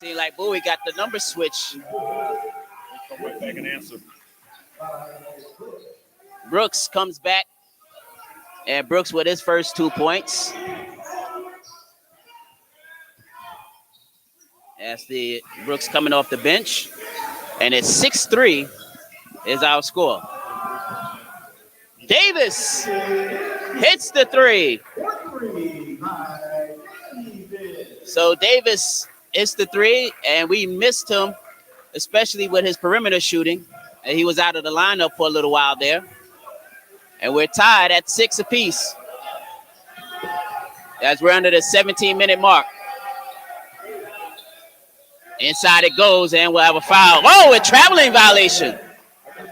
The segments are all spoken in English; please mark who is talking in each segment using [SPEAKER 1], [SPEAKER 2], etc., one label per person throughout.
[SPEAKER 1] Seems like Bowie got the number switch.
[SPEAKER 2] Come right back and answer.
[SPEAKER 1] Brooks comes back. And Brooks with his first 2 points. As the Brooks coming off the bench. And it's 6-3 is our score. Davis hits the three. So Davis hits the three, and we missed him, especially with his perimeter shooting. And he was out of the lineup for a little while there. And we're tied at 6 apiece as we're under the 17-minute mark. Inside it goes, and we'll have a foul. Oh, a traveling violation.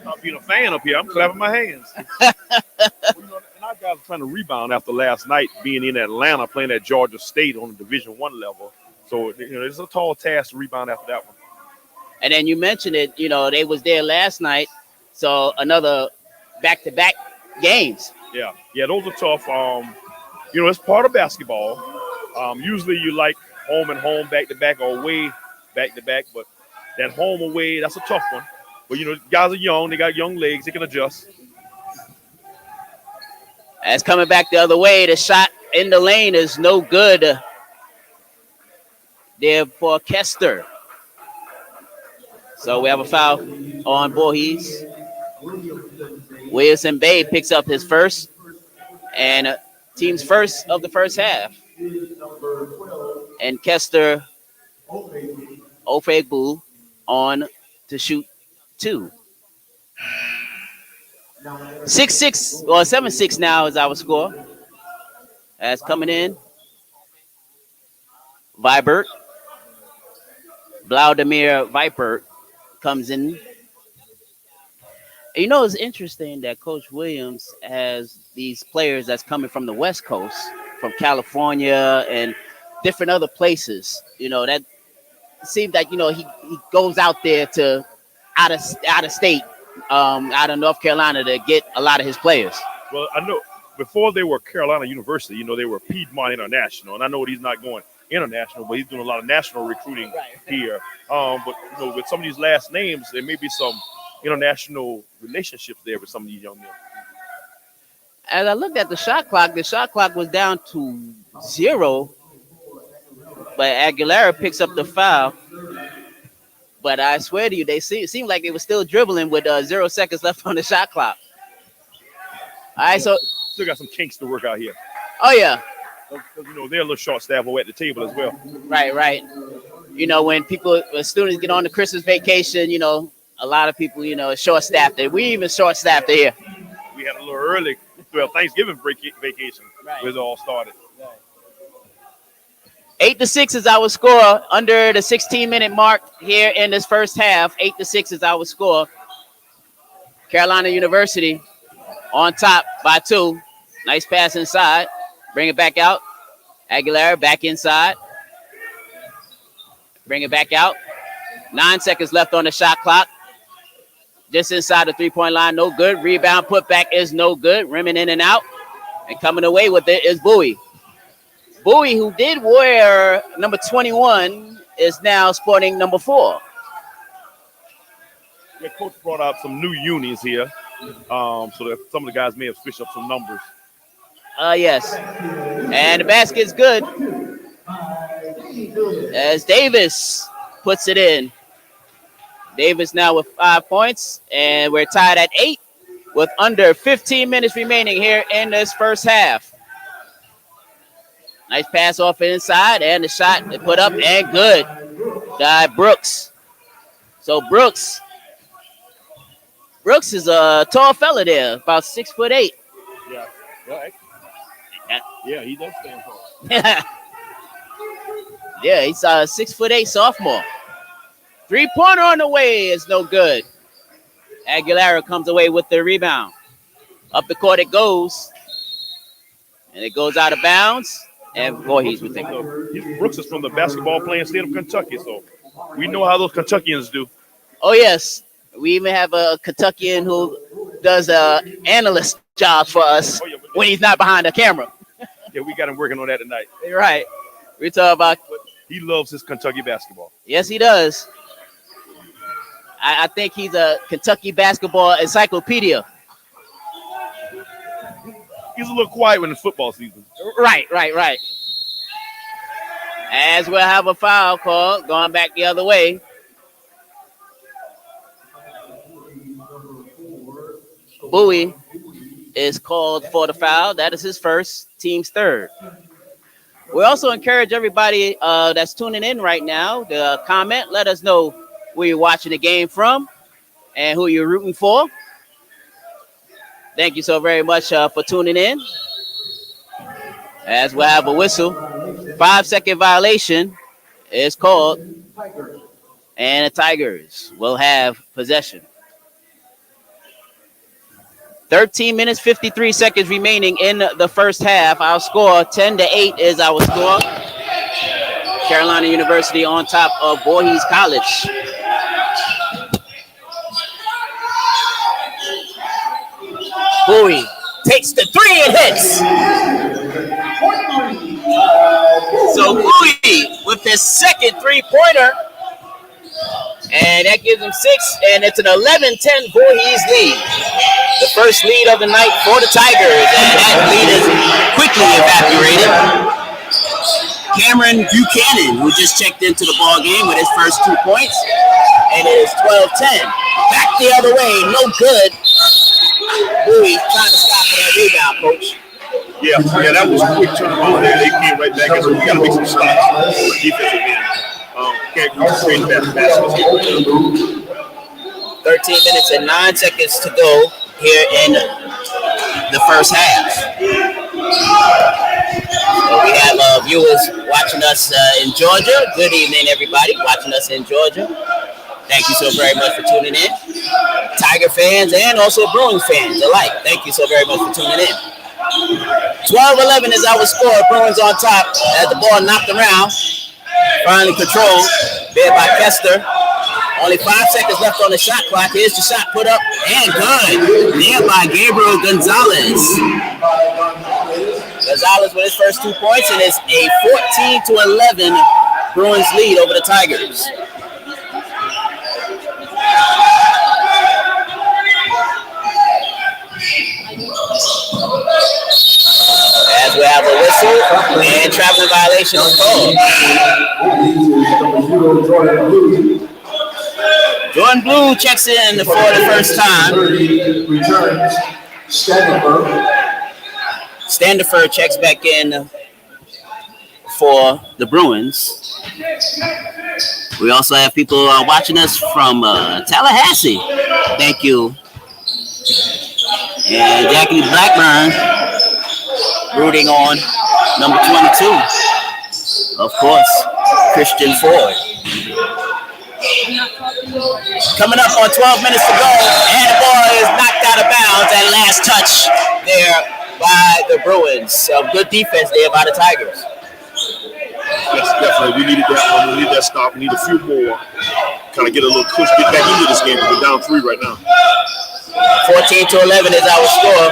[SPEAKER 2] Stop being a fan up here. I'm clapping my hands. And our guys are trying to rebound after last night being in Atlanta playing at Georgia State on the Division I level. So, it's a tall task to rebound after that one.
[SPEAKER 1] And then you mentioned it, they was there last night. So another back-to-back games.
[SPEAKER 2] Yeah, those are tough. It's part of basketball. Usually you like home and home back-to-back or away back-to-back, but that home away, that's a tough one. But, guys are young. They got young legs. They can adjust.
[SPEAKER 1] As coming back the other way, the shot in the lane is no good there for Kester. So we have a foul on Voorhees. Williamson Bay picks up his first and team's first of the first half. And Kester Ofegbu on to shoot 2. 6-6 or 7-6 now is our score. As coming in, Vibert, Vladimir Vipert comes in. It's interesting that Coach Williams has these players that's coming from the West Coast, from California and different other places. That seems like he goes out there to out of state, out of North Carolina to get a lot of his players.
[SPEAKER 2] Well, I know before they were Carolina University, they were Piedmont International, and I know he's not going international, but he's doing a lot of national recruiting here. But with some of these last names, there may be some international relationships there with some of these young men.
[SPEAKER 1] As I looked at the shot clock was down to 0. But Aguilera picks up the foul. But I swear to you, they seemed like they were still dribbling with 0 seconds left on the shot clock. All right, so
[SPEAKER 2] still got some kinks to work out here.
[SPEAKER 1] Oh yeah,
[SPEAKER 2] because they're a little short staff at the table as well.
[SPEAKER 1] Right. When students get on the Christmas vacation, a lot of people, short staffed. We even short staffed here.
[SPEAKER 2] We had a little early Thanksgiving vacation. Right. Where it all started.
[SPEAKER 1] 8-6 is our score under the 16-minute mark here in this first half. 8-6 is our score. Carolina University on top by 2. Nice pass inside. Bring it back out. Aguilera back inside. Bring it back out. 9 seconds left on the shot clock. Just inside the three-point line, no good. Rebound putback is no good. Rimming in and out. And coming away with it is Bowie. Bowie, who did wear number 21, is now sporting number 4.
[SPEAKER 2] Yeah, Coach brought out some new unis here, so that some of the guys may have switched up some numbers.
[SPEAKER 1] Yes. And the basket's good. As Davis puts it in. Davis now with 5 points, and we're tied at 8 with under 15 minutes remaining here in this first half. Nice pass off inside, and the shot they put up and good by Brooks. So Brooks is a tall fella there, about 6'8".
[SPEAKER 2] Yeah, right. Yeah, he does stand tall.
[SPEAKER 1] Yeah, he's a 6'8" sophomore. 3-pointer on the way is no good. Aguilera comes away with the rebound. Up the court it goes. And it goes out of bounds. And Voorhees would think.
[SPEAKER 2] Brooks is from the basketball playing state of Kentucky, so we know how those Kentuckians do.
[SPEAKER 1] Oh, yes. We even have a Kentuckian who does analyst job for us when he's not behind the camera.
[SPEAKER 2] Yeah, we got him working on that tonight.
[SPEAKER 1] Right. We're talking about
[SPEAKER 2] He loves his Kentucky basketball.
[SPEAKER 1] Yes, he does. I think he's a Kentucky basketball encyclopedia.
[SPEAKER 2] He's a little quiet when it's football season.
[SPEAKER 1] Right. As we'll have a foul call going back the other way. Bowie is called for the foul. That is his first, team's third. We also encourage everybody that's tuning in right now to comment. Let us know where you're watching the game from and who you're rooting for. Thank you so very much for tuning in. As we'll have a whistle. 5-second violation is called. And the Tigers will have possession. 13 minutes, 53 seconds remaining in the first half. Our score, 10-8 is our score. Carolina University on top of Voorhees College. Bowie takes the three and hits. So Bowie with his second three-pointer. And that gives him 6, and it's an 11-10 Voorhees lead. The first lead of the night for the Tigers, and that lead is quickly evaporated. Cameron Buchanan, who just checked into the ball game with his first 2 points, and it is 12-10. Back the other way, no good. Bowie trying to stop for that rebound, coach.
[SPEAKER 2] Yeah, that was a quick turnaround there. They came right back, and so we got to make some stops. Defensive end. Can't create that basket.
[SPEAKER 1] 13 minutes and 9 seconds to go here in the first half. So we have viewers watching us in Georgia. Good evening, everybody watching us in Georgia. Thank you so very much for tuning in. Tiger fans and also Bruins fans alike. Thank you so very much for tuning in. 12-11 is our score. Bruins on top as the ball knocked around. Finally controlled there by Kester. Only 5 seconds left on the shot clock. Here's the shot put up and good. There by Gabriel Gonzalez. Gonzalez with his first 2 points, and it's a 14-11 Bruins lead over the Tigers. As we have a whistle and traveling violation is called. Jordan Blue checks in for the first time. Standifer checks back in for the Bruins. We also have people watching us from Tallahassee. Thank you. And Jackie Blackburn rooting on number 22. Of course, Christian Ford. Coming up on 12 minutes to go, and the ball is knocked out of bounds at last touch there by the Bruins. So good defense there by the Tigers.
[SPEAKER 2] Yes, definitely. We needed that one. We need that stop. We need a few more. Kind of get a little push, get back into this game. We're down 3 right now.
[SPEAKER 1] 14-11 is our score.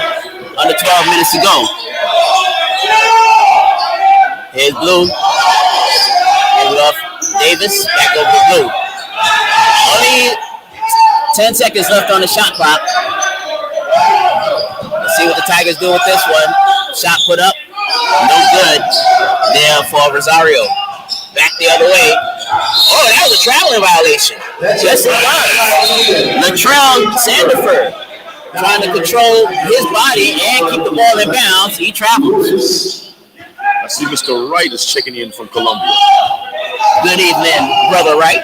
[SPEAKER 1] Under 12 minutes to go. Here's Blue. Here's off Davis. Back over to Blue. Only 10 seconds left on the shot clock. Let's see what the Tigers do with this one. Shot put up. No good there for Rosario. Back the other way. Oh, that was a traveling violation. Yes, it was. Latrell Sandifer trying to control his body and keep the ball in bounds. He travels.
[SPEAKER 2] I see Mr. Wright is checking in from Columbia.
[SPEAKER 1] Good evening, Brother Wright.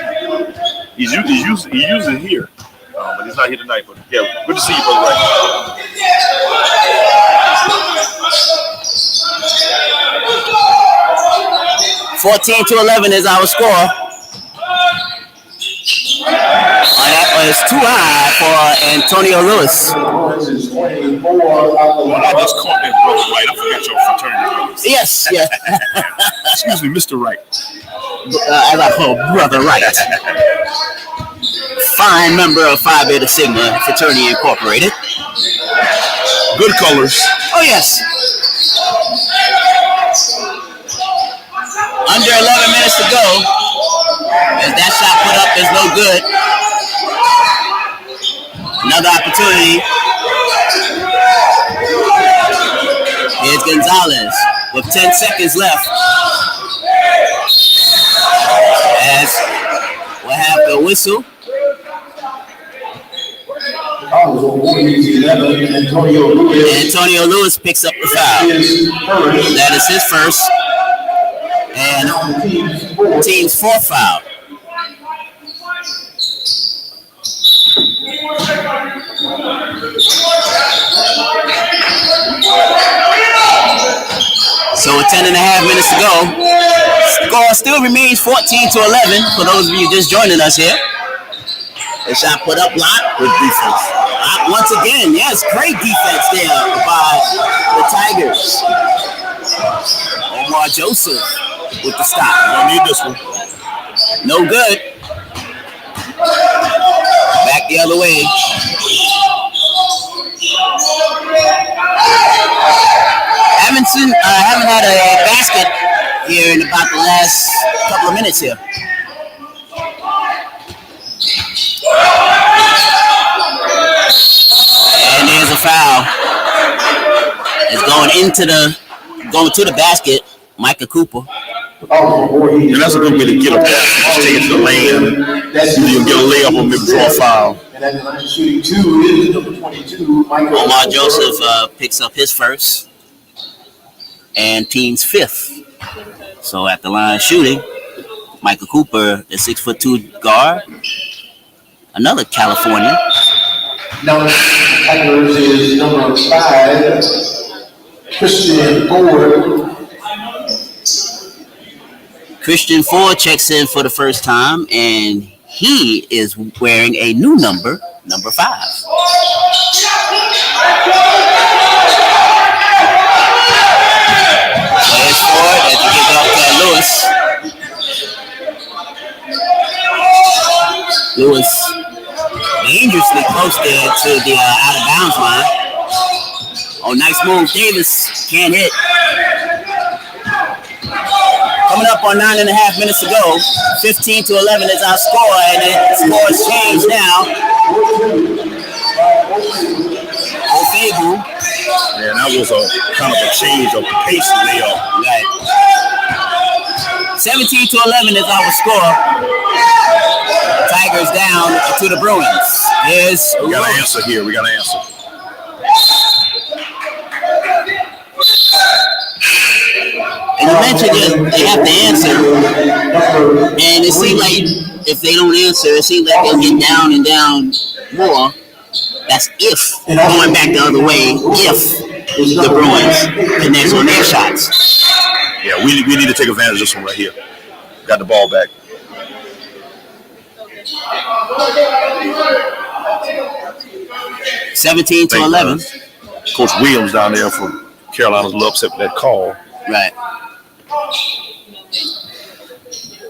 [SPEAKER 2] He's usually here, but he's not here tonight. But yeah, good to see you, Brother Wright.
[SPEAKER 1] 14-11 is our score. That was too high for Antonio Lewis.
[SPEAKER 2] Well, I just caught that, Brother Wright. I forgot your fraternity brothers.
[SPEAKER 1] Yes, yeah.
[SPEAKER 2] Excuse me, Mr. Wright.
[SPEAKER 1] As I call Brother Wright. Fine member of Phi Beta Sigma Fraternity Incorporated.
[SPEAKER 2] Good colors.
[SPEAKER 1] Oh, yes. Under 11 minutes to go. As that shot put up is no good. Another opportunity. Here's Gonzalez with 10 seconds left. As we'll have the whistle. Antonio Lewis picks up the foul. That is his first and team's fourth foul. So with 10 and a half minutes to go, score still remains 14-11 for those of you just joining us here. The shot put up, blocked. Good defense. Once again, yes, great defense there by the Tigers. Omar Joseph with the stop.
[SPEAKER 2] Don't need this one.
[SPEAKER 1] No good. Back the other way. Haven't had a basket here in about the last couple of minutes here. And there's a foul. It's going to the basket. Micah Cooper.
[SPEAKER 2] And that's a good way to get up there. Just take it to the lane. You'll get a layup or maybe draw a foul.
[SPEAKER 1] Omar Joseph picks up his first and team's fifth. So at the line shooting, Michael Cooper, the 6'2" guard, another Californian.
[SPEAKER 3] Now, Tigers is number 5, Christian Ford.
[SPEAKER 1] Christian Ford checks in for the first time, and he is wearing a new number 5. There's Ford as he gives off to Lewis. Lewis dangerously close there to the out of bounds line. Oh, nice move. Davis can't hit. Coming up on 9.5 minutes to go. 15-11 is our score, and the score has changed now. Ofebu.
[SPEAKER 2] Man, that was a kind of a change of pace there.
[SPEAKER 1] Right. 17-11 is our score. Tigers down to the Bruins.
[SPEAKER 2] We got an answer here. We got an answer.
[SPEAKER 1] And you mentioned they have to answer. And it seems like if they don't answer, it seems like they'll get down and down more. That's if, going back the other way, if the Bruins connects on their shots.
[SPEAKER 2] Yeah, we need to take advantage of this one right here. Got the ball back.
[SPEAKER 1] $17 to 11.
[SPEAKER 2] Coach Williams down there from Carolina's a little upset with that call.
[SPEAKER 1] Right.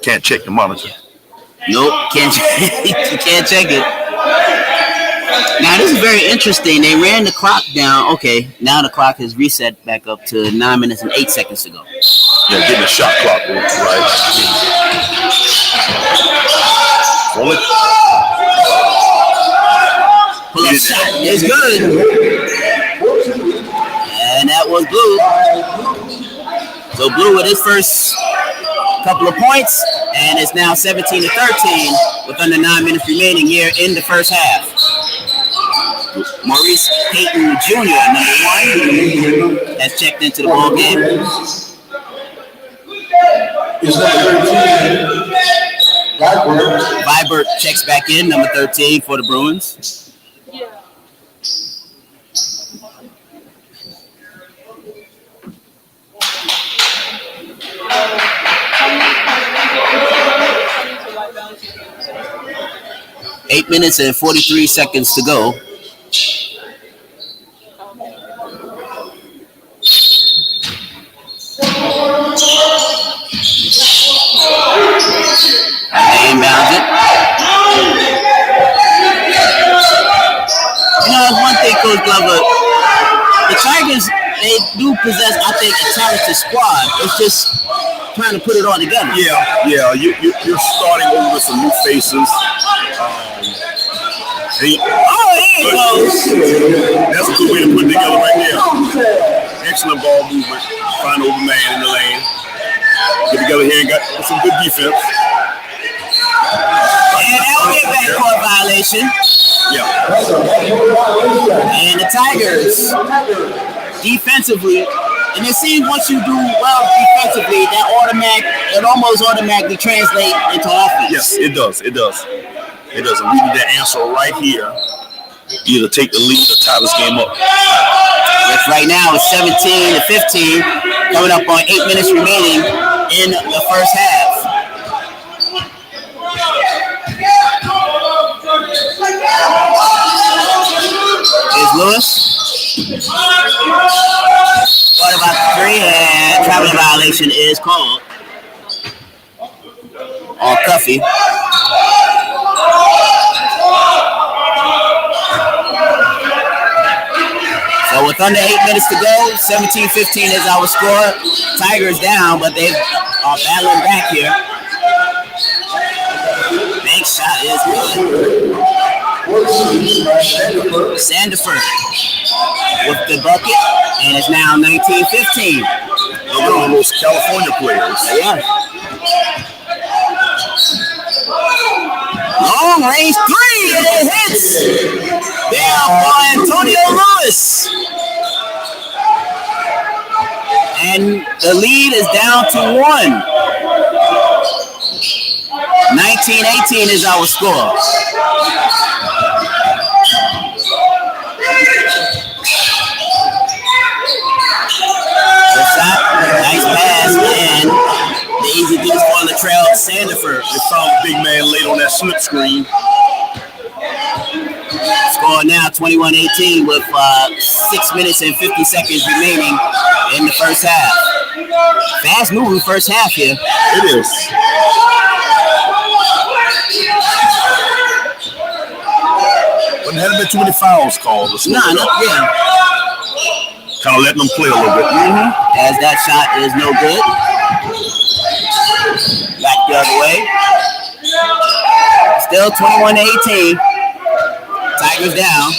[SPEAKER 2] Can't check the monitor.
[SPEAKER 1] Nope, you can't check it. Now this is very interesting. They ran the clock down. Okay, now the clock has reset back up to 9 minutes and 8 seconds to go.
[SPEAKER 2] Yeah, getting the shot clock right. Pull
[SPEAKER 1] up shot is good. And that was Blue. So Blue with his first couple of points, and it's now 17-13 with under 9 minutes remaining here in the first half. Maurice Payton Jr., number 1, has checked into the ball game.
[SPEAKER 3] Is number 13,
[SPEAKER 1] Vibert checks back in, number 13 for the Bruins. 8 minutes and 43 seconds to go. They inbounds it. You know, that's one thing, Coach Glover. The Tigers, they do possess, I think, a talented squad. It's just trying to put it all together.
[SPEAKER 4] Yeah. You're starting over with some new faces. There
[SPEAKER 1] it goes.
[SPEAKER 4] That's a good way to put it together right there. Excellent ball movement. Find over man in the lane. Get together here and got some good defense.
[SPEAKER 1] And that will be a backcourt violation.
[SPEAKER 4] Yeah.
[SPEAKER 1] And the Tigers, defensively, and it seems once you do well defensively, it almost automatically translates into offense.
[SPEAKER 4] Yes, it does. And we need that answer right here. Either take the lead or tie this game up.
[SPEAKER 1] Yes, right now it's 17-15, coming up on 8 minutes remaining in the first half. Here's Lewis. What about the 3? And traveling violation is called on Cuffy. So with under 8 minutes to go, 17-15 is our score. Tigers down, but they are battling back here. Bank shot is good. Sandiford with the bucket, and it's now 19-15.
[SPEAKER 4] They're one of those California players.
[SPEAKER 1] Yeah. Long range 3, and it hits. Down by Antonio Lewis. And the lead is down to 1. 19-18 is our score. Nice pass, and the easy deuce on the trail. Sandiford.
[SPEAKER 4] They found the big man late on that slip screen.
[SPEAKER 1] Score now 21-18 with 6 minutes and 50 seconds remaining in the first half. Fast moving first half here.
[SPEAKER 4] It is. But there hadn't been too many fouls called.
[SPEAKER 1] Yeah.
[SPEAKER 4] Kind of letting them play a little bit.
[SPEAKER 1] As that shot is no good. Back the other way. Still 21-18. Tigers down.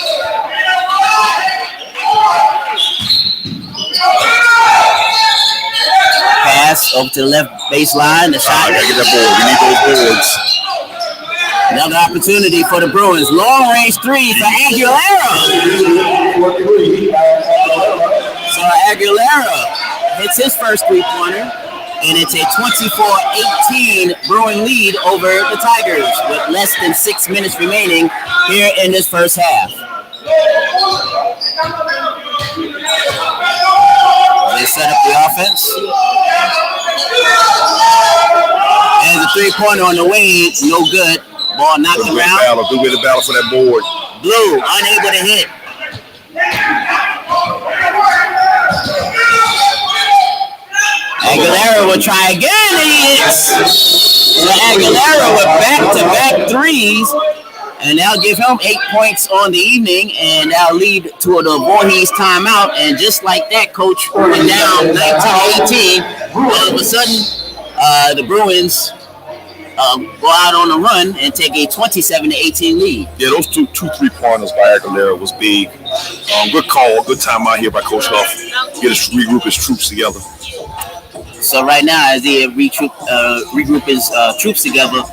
[SPEAKER 1] Pass over to the left baseline. The shot.
[SPEAKER 4] Gotta get that board. We need those boards.
[SPEAKER 1] Another opportunity for the Bruins. Long range 3 for Aguilera. So Aguilera hits his first 3-pointer, and it's a 24-18 Bruin lead over the Tigers with less than 6 minutes remaining here in this first half. They set up the offense. And the 3-pointer on the way, no good. Ball knocked around.
[SPEAKER 4] Good way to battle for that board.
[SPEAKER 1] Blue, unable to hit. Aguilera will try again, and he hits. So Aguilera with back-to-back threes, and that'll give him 8 points on the evening, and that'll lead to the Voorhees timeout. And just like that, Coach, we're down 19-18. All of a sudden, the Bruins go out on a run and take a 27-18 lead.
[SPEAKER 4] Yeah, those two 3-pointers by Aguilera was big. Good call, good time out here by Coach Huff. Regroup his troops together.
[SPEAKER 1] So right now, as they regroup his troops together,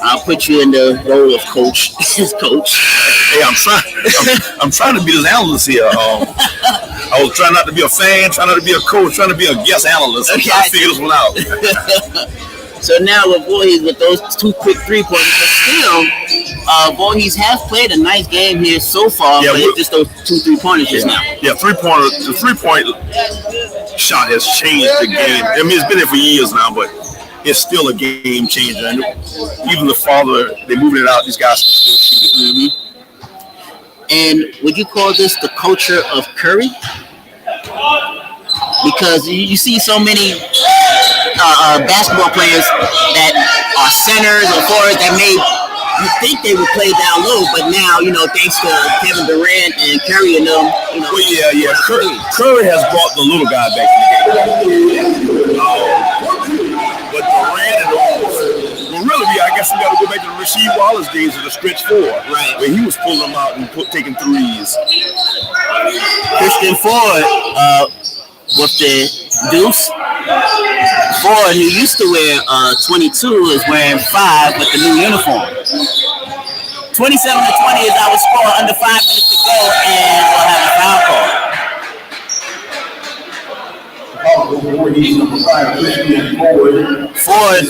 [SPEAKER 1] I'll put you in the role of coach. Coach.
[SPEAKER 4] Hey, I'm trying to be this analyst here. I was trying not to be a fan, trying not to be a coach, trying to be a guest analyst. I'm trying to figure this one out.
[SPEAKER 1] So now with Voorhees with those 2 quick 3-pointers, but still, Voorhees has played a nice game here so far.
[SPEAKER 4] Yeah,
[SPEAKER 1] but it's just those 2 3-pointers just now.
[SPEAKER 4] Yeah, the 3-point shot has changed the game. I mean, it's been there for years now, but it's still a game changer. And even the farther they're moving it out, these guys can still shoot it.
[SPEAKER 1] And would you call this the culture of Curry? Because you see so many basketball players that are centers or forwards that you think they would play down low, but now, thanks to Kevin Durant and Curry and them,
[SPEAKER 4] Well, yeah. Curry has brought the little guy back in the game. Rasheed Wallace days of the stretch four,
[SPEAKER 1] Right.
[SPEAKER 4] where he was pulling them out and taking threes.
[SPEAKER 1] Christian Ford with the deuce. Ford, who used to wear 22, is wearing 5 with the new uniform. 27-20 is our score. Under 5 minutes to go, and we'll have a foul call. Ford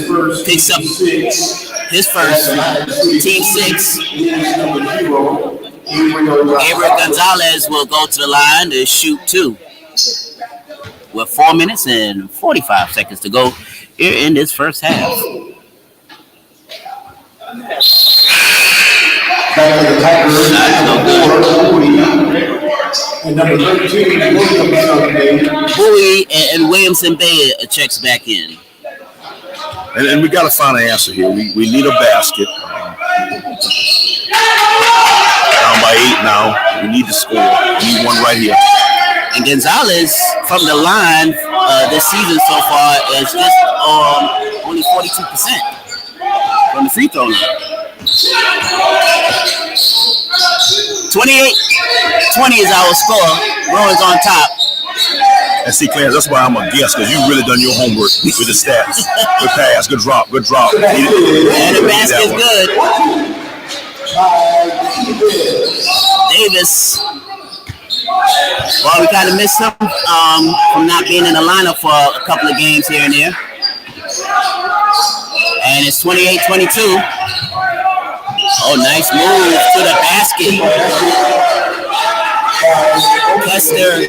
[SPEAKER 1] picks up his first, team 6. Gabriel Gonzalez will go to the line to shoot 2. With 4 minutes and 45 seconds to go here in this first half.
[SPEAKER 3] And number 13,
[SPEAKER 1] Bowie and Williamson Bay checks back in.
[SPEAKER 4] And we got to find an answer here. We need a basket. Down by 8 now. We need to score. We need one right here.
[SPEAKER 1] And Gonzalez from the line this season so far is just only 42% from the free throw line. 28-20 is our score. Bruins on top.
[SPEAKER 4] And see, Clarence, that's why I'm a guest, because you've really done your homework with the stats. Good pass, good drop.
[SPEAKER 1] And the basket's good. Davis. Well, we kind of missed him from not being in the lineup for a couple of games here and there. And it's 28-22. Oh, nice move to the basket. Kester.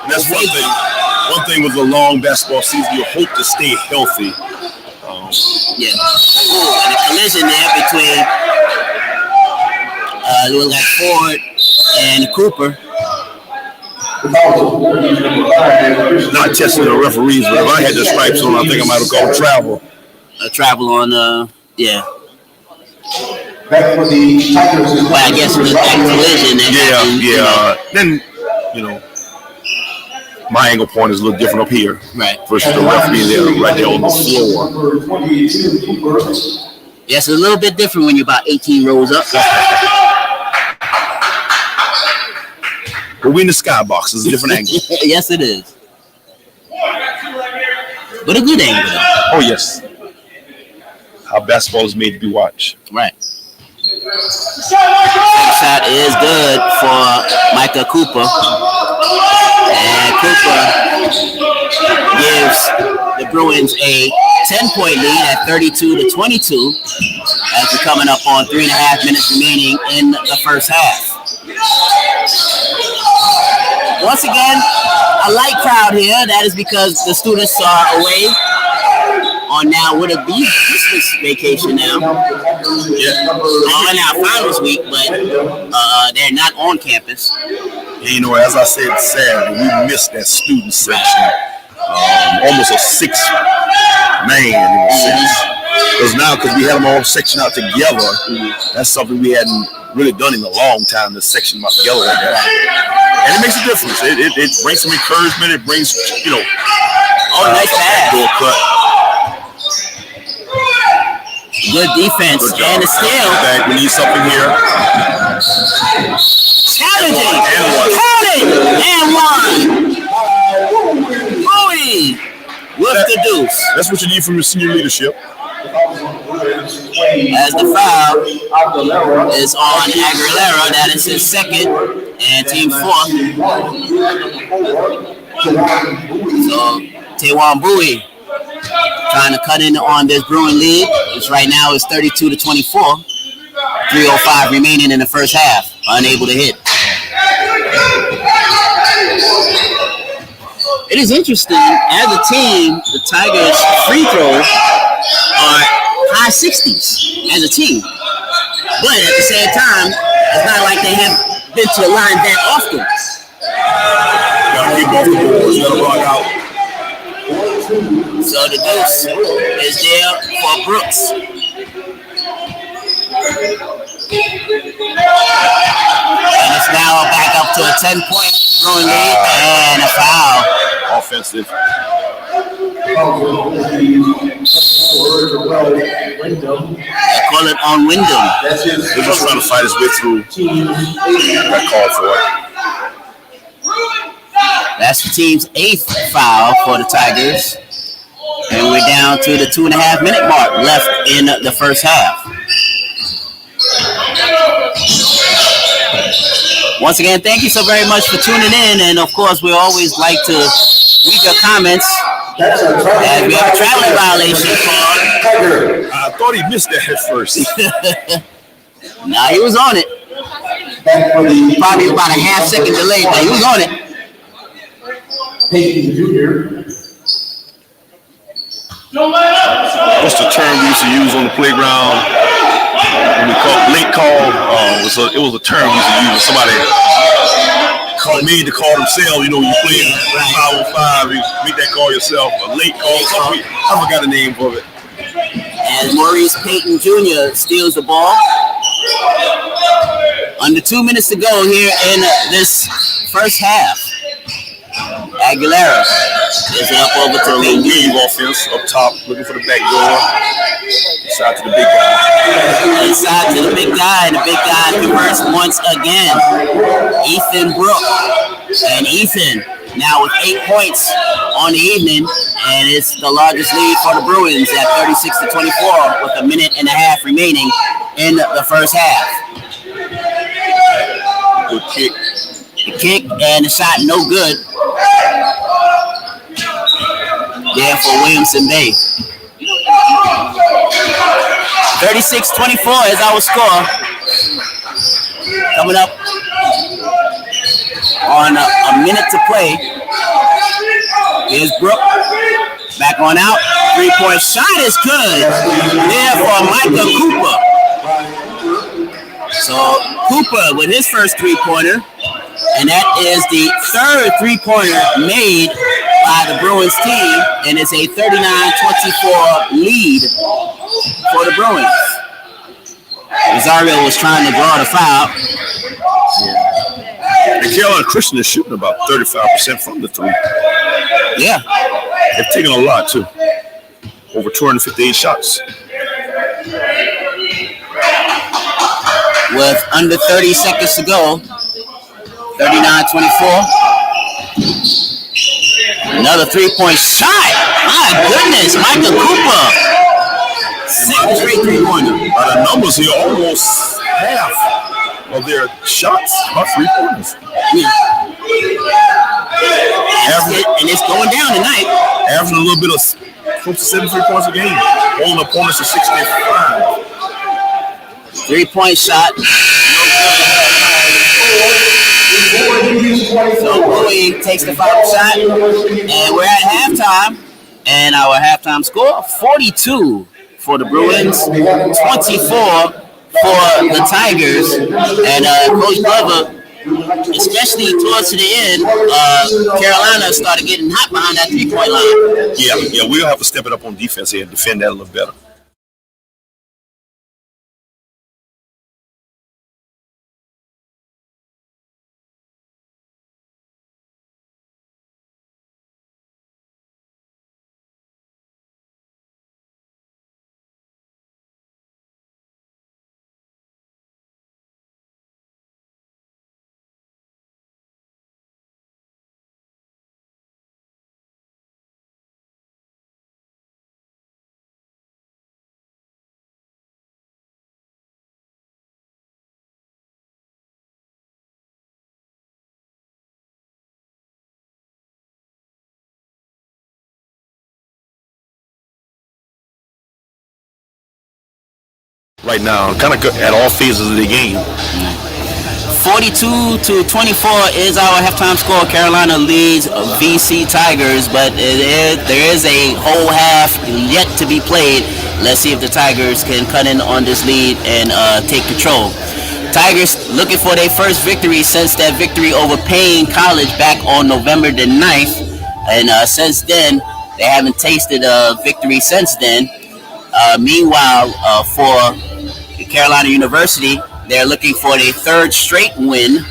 [SPEAKER 4] That's one thing. One thing with a long basketball season, you hope to stay healthy.
[SPEAKER 1] Yeah. Ooh, and a collision there between looks like Ford and Cooper.
[SPEAKER 4] Not testing the referees, but if I had the stripes on, I think I might have called travel.
[SPEAKER 1] Travel on, yeah.
[SPEAKER 3] back for the Tigers.
[SPEAKER 1] Well, I guess with that collision.
[SPEAKER 4] Yeah. Then, my angle point is a little different up here.
[SPEAKER 1] Right.
[SPEAKER 4] Versus the referee there, right there on the floor.
[SPEAKER 1] Yes, it's a little bit different when you're about 18 rows up.
[SPEAKER 4] But we in the skybox. It's a different angle.
[SPEAKER 1] Yes, it is. But a good angle, though.
[SPEAKER 4] Oh, yes. How basketball is made to be watched.
[SPEAKER 1] Right. Shot is good for Micah Cooper. And Cooper gives the Bruins a 10-point lead at 32-22 as we're coming up on 3.5 minutes remaining in the first half. Once again, a light crowd here. That is because the students are away on now what would be Christmas vacation now. Yeah. On our finals week, but they're not on campus.
[SPEAKER 4] And, as I said Saturday, we missed that student section. Almost a six-man in a sense. Because we had them all sectioned out together, that's something we hadn't really done in a long time, the section them out together like that. And it makes a difference. It brings some encouragement. It brings,
[SPEAKER 1] nice pass.
[SPEAKER 4] Door cut.
[SPEAKER 1] Good defense.
[SPEAKER 4] Good job.
[SPEAKER 1] And a steal.
[SPEAKER 4] We need something here.
[SPEAKER 1] Challenging. And one. Bowie with the deuce.
[SPEAKER 4] That's what you need from your senior leadership.
[SPEAKER 1] As the foul is on Aguilera. That is his second and team fourth. So Taewon Bowie trying to cut in on this Bruin lead, which right now is 32-24. 3:05 remaining in the first half. Unable to hit. It is interesting, as a team, the Tigers' free throws are high 60s as a team. But at the same time, it's not like they have been to the line that often.
[SPEAKER 4] Gotta keep off the boards, gotta rock out.
[SPEAKER 1] So the deuce is there for Brooks. And it's now back up to a 10-point throwing lead and a foul.
[SPEAKER 4] Offensive.
[SPEAKER 1] call it on Wyndham.
[SPEAKER 4] They're just trying to fight his way through. That call for it.
[SPEAKER 1] That's the team's 8th foul for the Tigers. And we're down to the 2.5-minute mark left in the first half. Once again, thank you so very much for tuning in. And, of course, we always like to read your comments. And we have a traveling violation call.
[SPEAKER 4] I thought he missed that at first.
[SPEAKER 1] Nah, he was on it. Probably about a half-second delay, but he was on it.
[SPEAKER 3] Peyton Jr.
[SPEAKER 4] What's the term we used to use on the playground when we call late call? It was a term we used to use when somebody made the call themselves. You know, you play 5-on-5, you make that call yourself. A late call. I forgot the name of it.
[SPEAKER 1] As Maurice Peyton Jr. steals the ball. Under 2 minutes to go here in this first half. Aguilera gives it up over to Peyton Jr.
[SPEAKER 4] Offense up top, looking for the back door. Inside to the big guy.
[SPEAKER 1] Inside to the big guy, and the big guy converts once again. Ethan Brook. And Ethan now with 8 points on the evening, and it's the largest lead for the Bruins at 36-24 with a minute and a half remaining in the first half.
[SPEAKER 4] Good kick.
[SPEAKER 1] The kick and the shot no good. There for Williamson Bay. 36-24 is our score. Coming up on a minute to play. Here's Brook. Back on out. 3-point shot is good. There for Micah Cooper. So Cooper with his first 3-pointer. And that is the third 3-pointer made by the Bruins team. And it's a 39-24 lead for the Bruins. Rosario was trying to draw the foul.
[SPEAKER 4] And Carolina Christian is shooting about 35% from the three.
[SPEAKER 1] Yeah.
[SPEAKER 4] They've taken a lot, too. Over 258 shots.
[SPEAKER 1] With under 30 seconds to go. 39-24. Another 3-point shot. My goodness, Michael Cooper. 6 straight 3-pointer.
[SPEAKER 4] By the numbers here, almost half of their shots are 3-pointers.
[SPEAKER 1] And it's going down tonight.
[SPEAKER 4] Averaging a little bit of close to 73 points a game. Holding opponents to 65.
[SPEAKER 1] 3-point shot. So Bowie takes the foul shot, and we're at halftime. And our halftime score: 42 for the Bruins, 24 for the Tigers. And Coach Glover, especially towards the end, Carolina started getting hot behind that 3-point line.
[SPEAKER 4] Yeah, we'll have to step it up on defense here and defend that a little better. Right now, kind of at all phases of the game.
[SPEAKER 1] 42-24 is our halftime score. Carolina leads VC Tigers, but there is a whole half yet to be played. Let's see if the Tigers can cut in on this lead and take control. Tigers looking for their first victory since that victory over Payne College back on November the 9th. And since then, they haven't tasted a victory since then. Meanwhile, for Carolina University, they're looking for their third straight win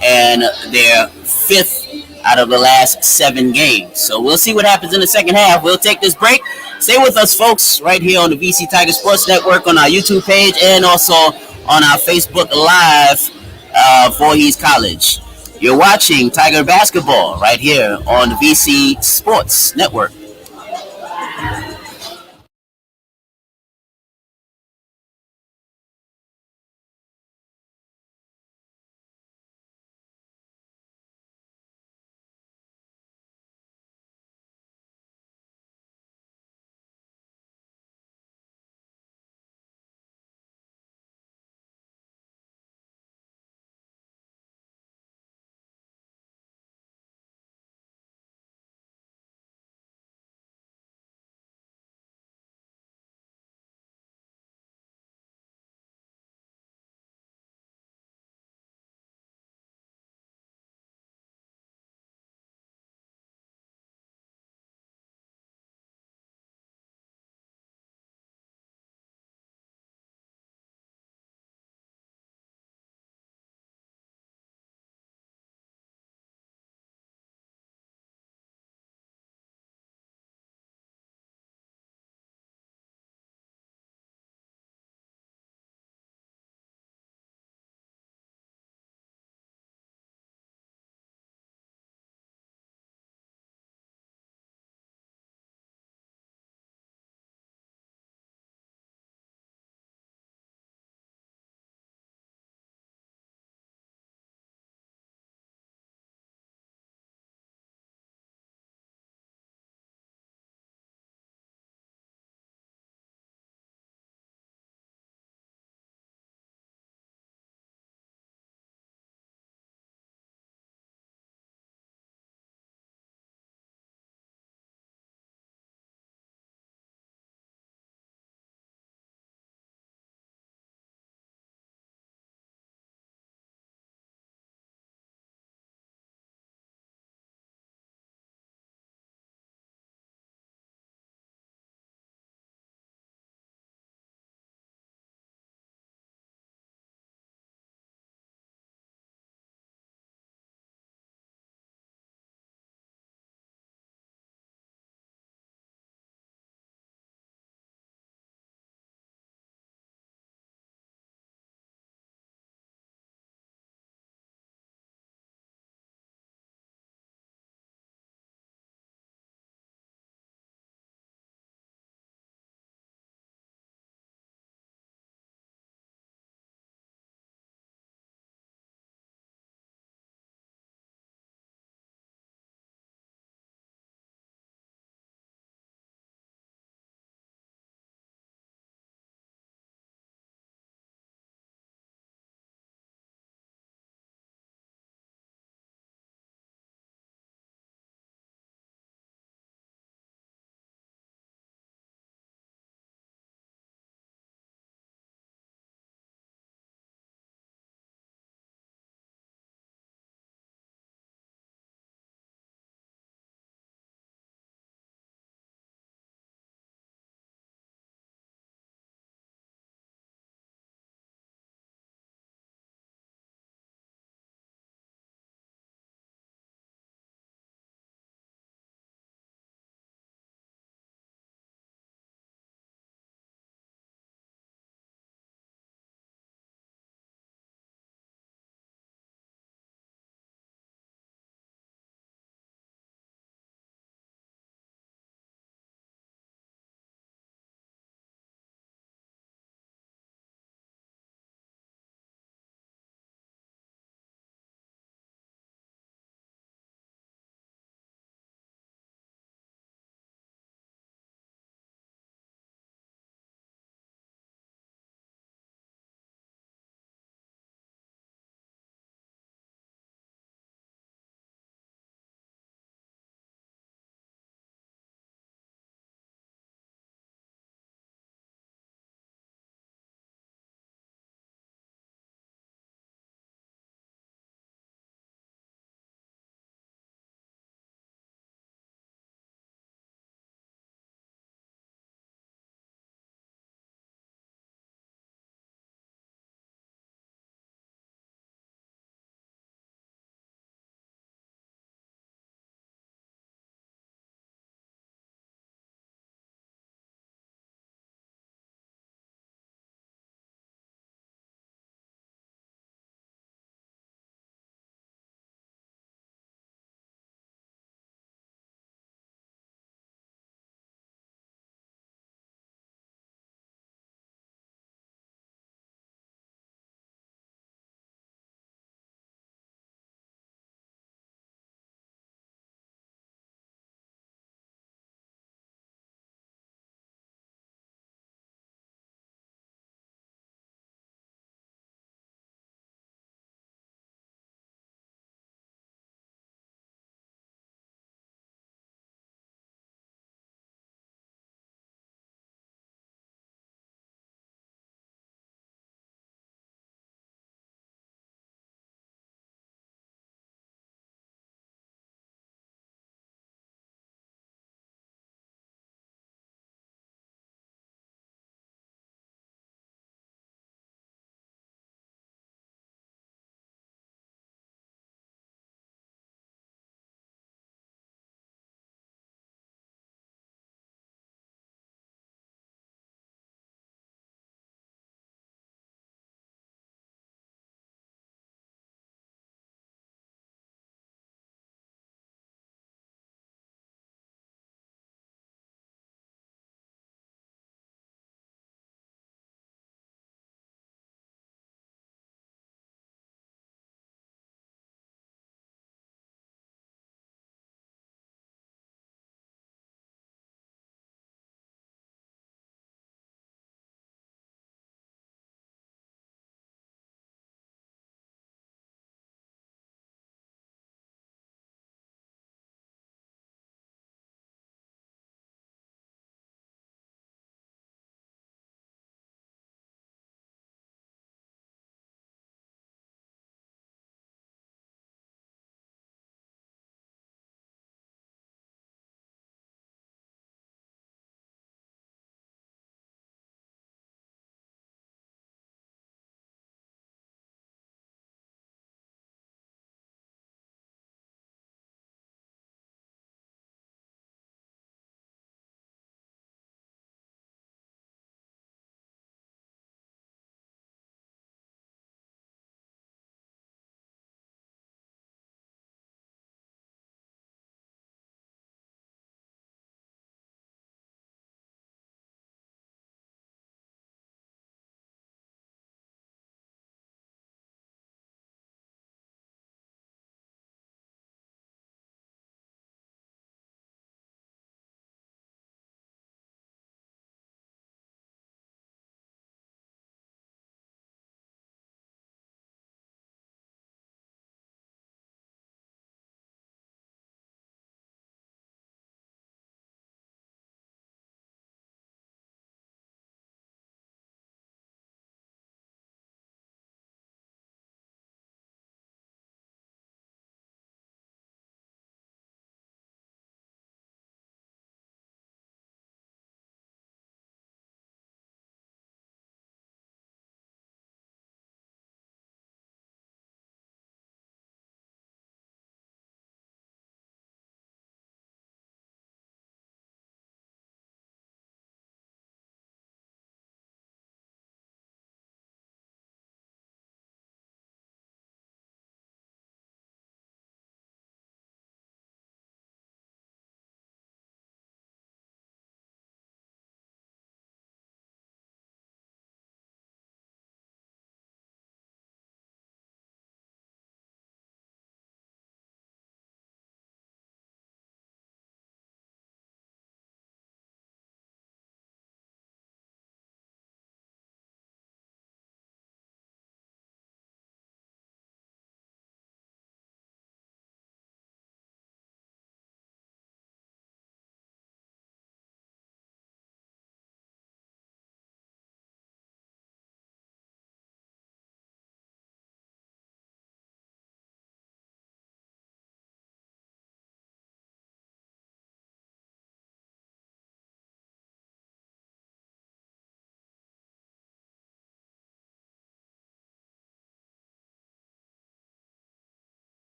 [SPEAKER 1] and their 5th out of the last 7 games. So we'll see what happens in the second half. We'll take this break. Stay with us, folks, right here on the VC Tiger Sports Network on our YouTube page and also on our Facebook Live, Voorhees College. You're watching Tiger basketball right here on the VC Sports Network.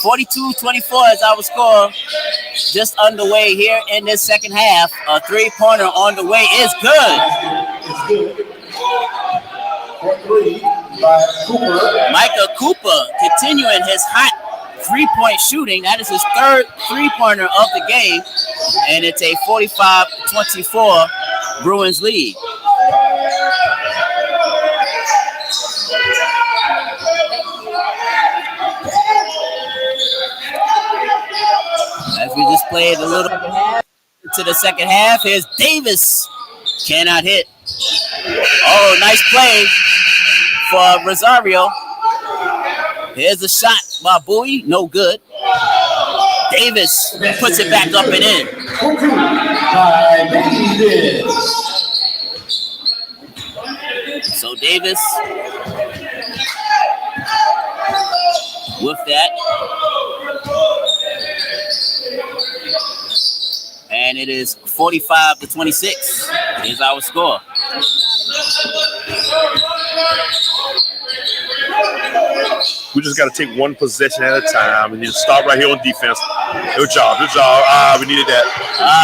[SPEAKER 1] 42-24 is our score. Just underway here in this second half. A three-pointer on the way is good.
[SPEAKER 3] It's good. For three by Cooper.
[SPEAKER 1] Micah Cooper continuing his hot three-point shooting. That is his third three-pointer of the game. And it's a 45-24 Bruins lead. As we just played a little to the second half, here's Davis. Cannot hit. Oh, nice play for Rosario. Here's a shot by Bowie. No good. Davis puts it back up and in.
[SPEAKER 3] By Davis.
[SPEAKER 1] So Davis with that. And it is 45-26 is our score.
[SPEAKER 2] We just got to take one possession at a time and just stop right here on defense. Good job. We needed that.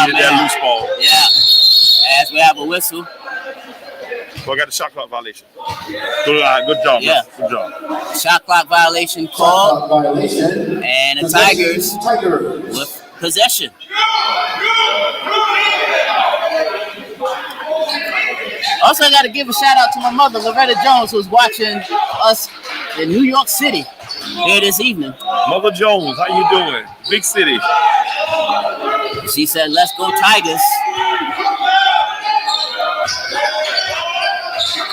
[SPEAKER 2] We needed that loose ball.
[SPEAKER 1] Yeah. As we have a whistle.
[SPEAKER 2] So I got the shot clock violation. Good job.
[SPEAKER 1] Yeah.
[SPEAKER 2] Good job.
[SPEAKER 1] Shot clock violation called.
[SPEAKER 3] Violation.
[SPEAKER 1] And the Tigers with possession. Also, I got to give a shout out to my mother, Loretta Jones, who's watching us in New York City here this evening.
[SPEAKER 2] Mother Jones, how you doing? Big city.
[SPEAKER 1] She said, "Let's go Tigers."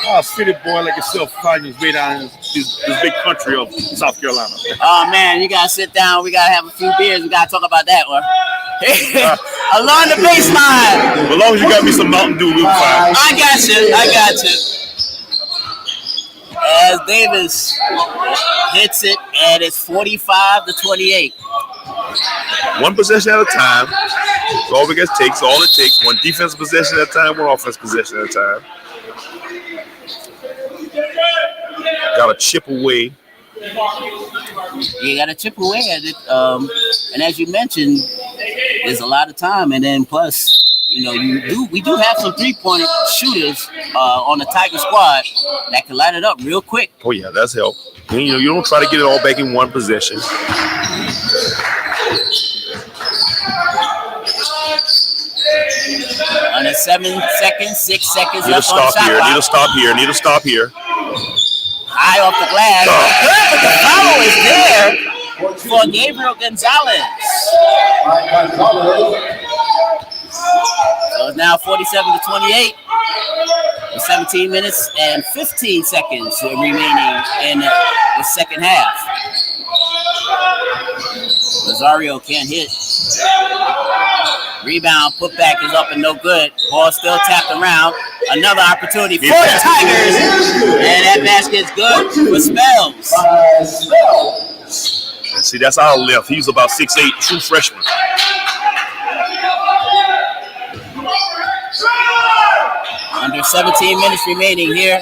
[SPEAKER 2] Oh, city boy like yourself finding his way down in this big country of South Carolina.
[SPEAKER 1] Oh, man, you got to sit down. We got to have a few beers. We got to talk about that one. Along the baseline.
[SPEAKER 2] As long as you got me some Mountain Dew, we'll be fine.
[SPEAKER 1] I got you. As Davis hits it, and it's 45-28.
[SPEAKER 2] One possession at a time. That's all it takes. All it takes. One defensive possession at a time. One offensive possession at a time. Got to chip away.
[SPEAKER 1] You got to chip away at it. And as you mentioned, there's a lot of time, and then plus, we do have some three-pointer shooters on the Tiger squad that can light it up real quick.
[SPEAKER 2] Oh yeah, that's help. And, you don't try to get it all back in one possession.
[SPEAKER 1] Under 7 seconds, 6 seconds
[SPEAKER 2] Need
[SPEAKER 1] left
[SPEAKER 2] to
[SPEAKER 1] on the
[SPEAKER 2] stop
[SPEAKER 1] shot
[SPEAKER 2] here.
[SPEAKER 1] clock.
[SPEAKER 2] Need to stop here.
[SPEAKER 1] High off the glass. Good, but the foul is there for Gabriel Gonzalez. So it's now 47-28. With 17 minutes and 15 seconds remaining in the second half. Rosario can't hit. Rebound, putback is up and no good. Ball still tapped around. Another opportunity for the Tigers. And that basket's good for Spells.
[SPEAKER 2] And see, that's our left. He's about 6'8", true freshman.
[SPEAKER 1] Under 17 minutes remaining here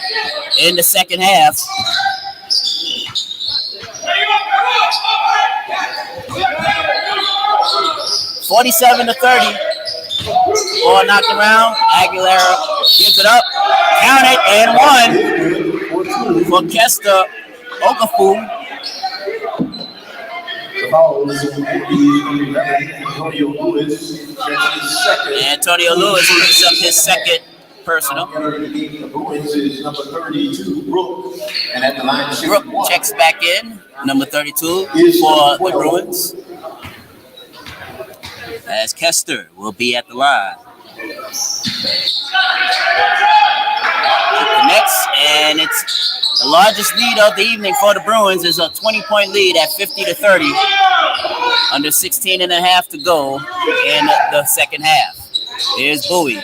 [SPEAKER 1] in the second half. $47-30. Ball knocked around. Aguilera gives it up. Count it and one for Kester Okafu. Antonio Lewis picks up his second personal. Brooke checks back in. Number 32 for the Bruins. As Kester will be at the line. Connects, and it's the largest lead of the evening for the Bruins is a 20-point lead at 50-30. Under 16 and a half to go in the second half. Here's Bowie.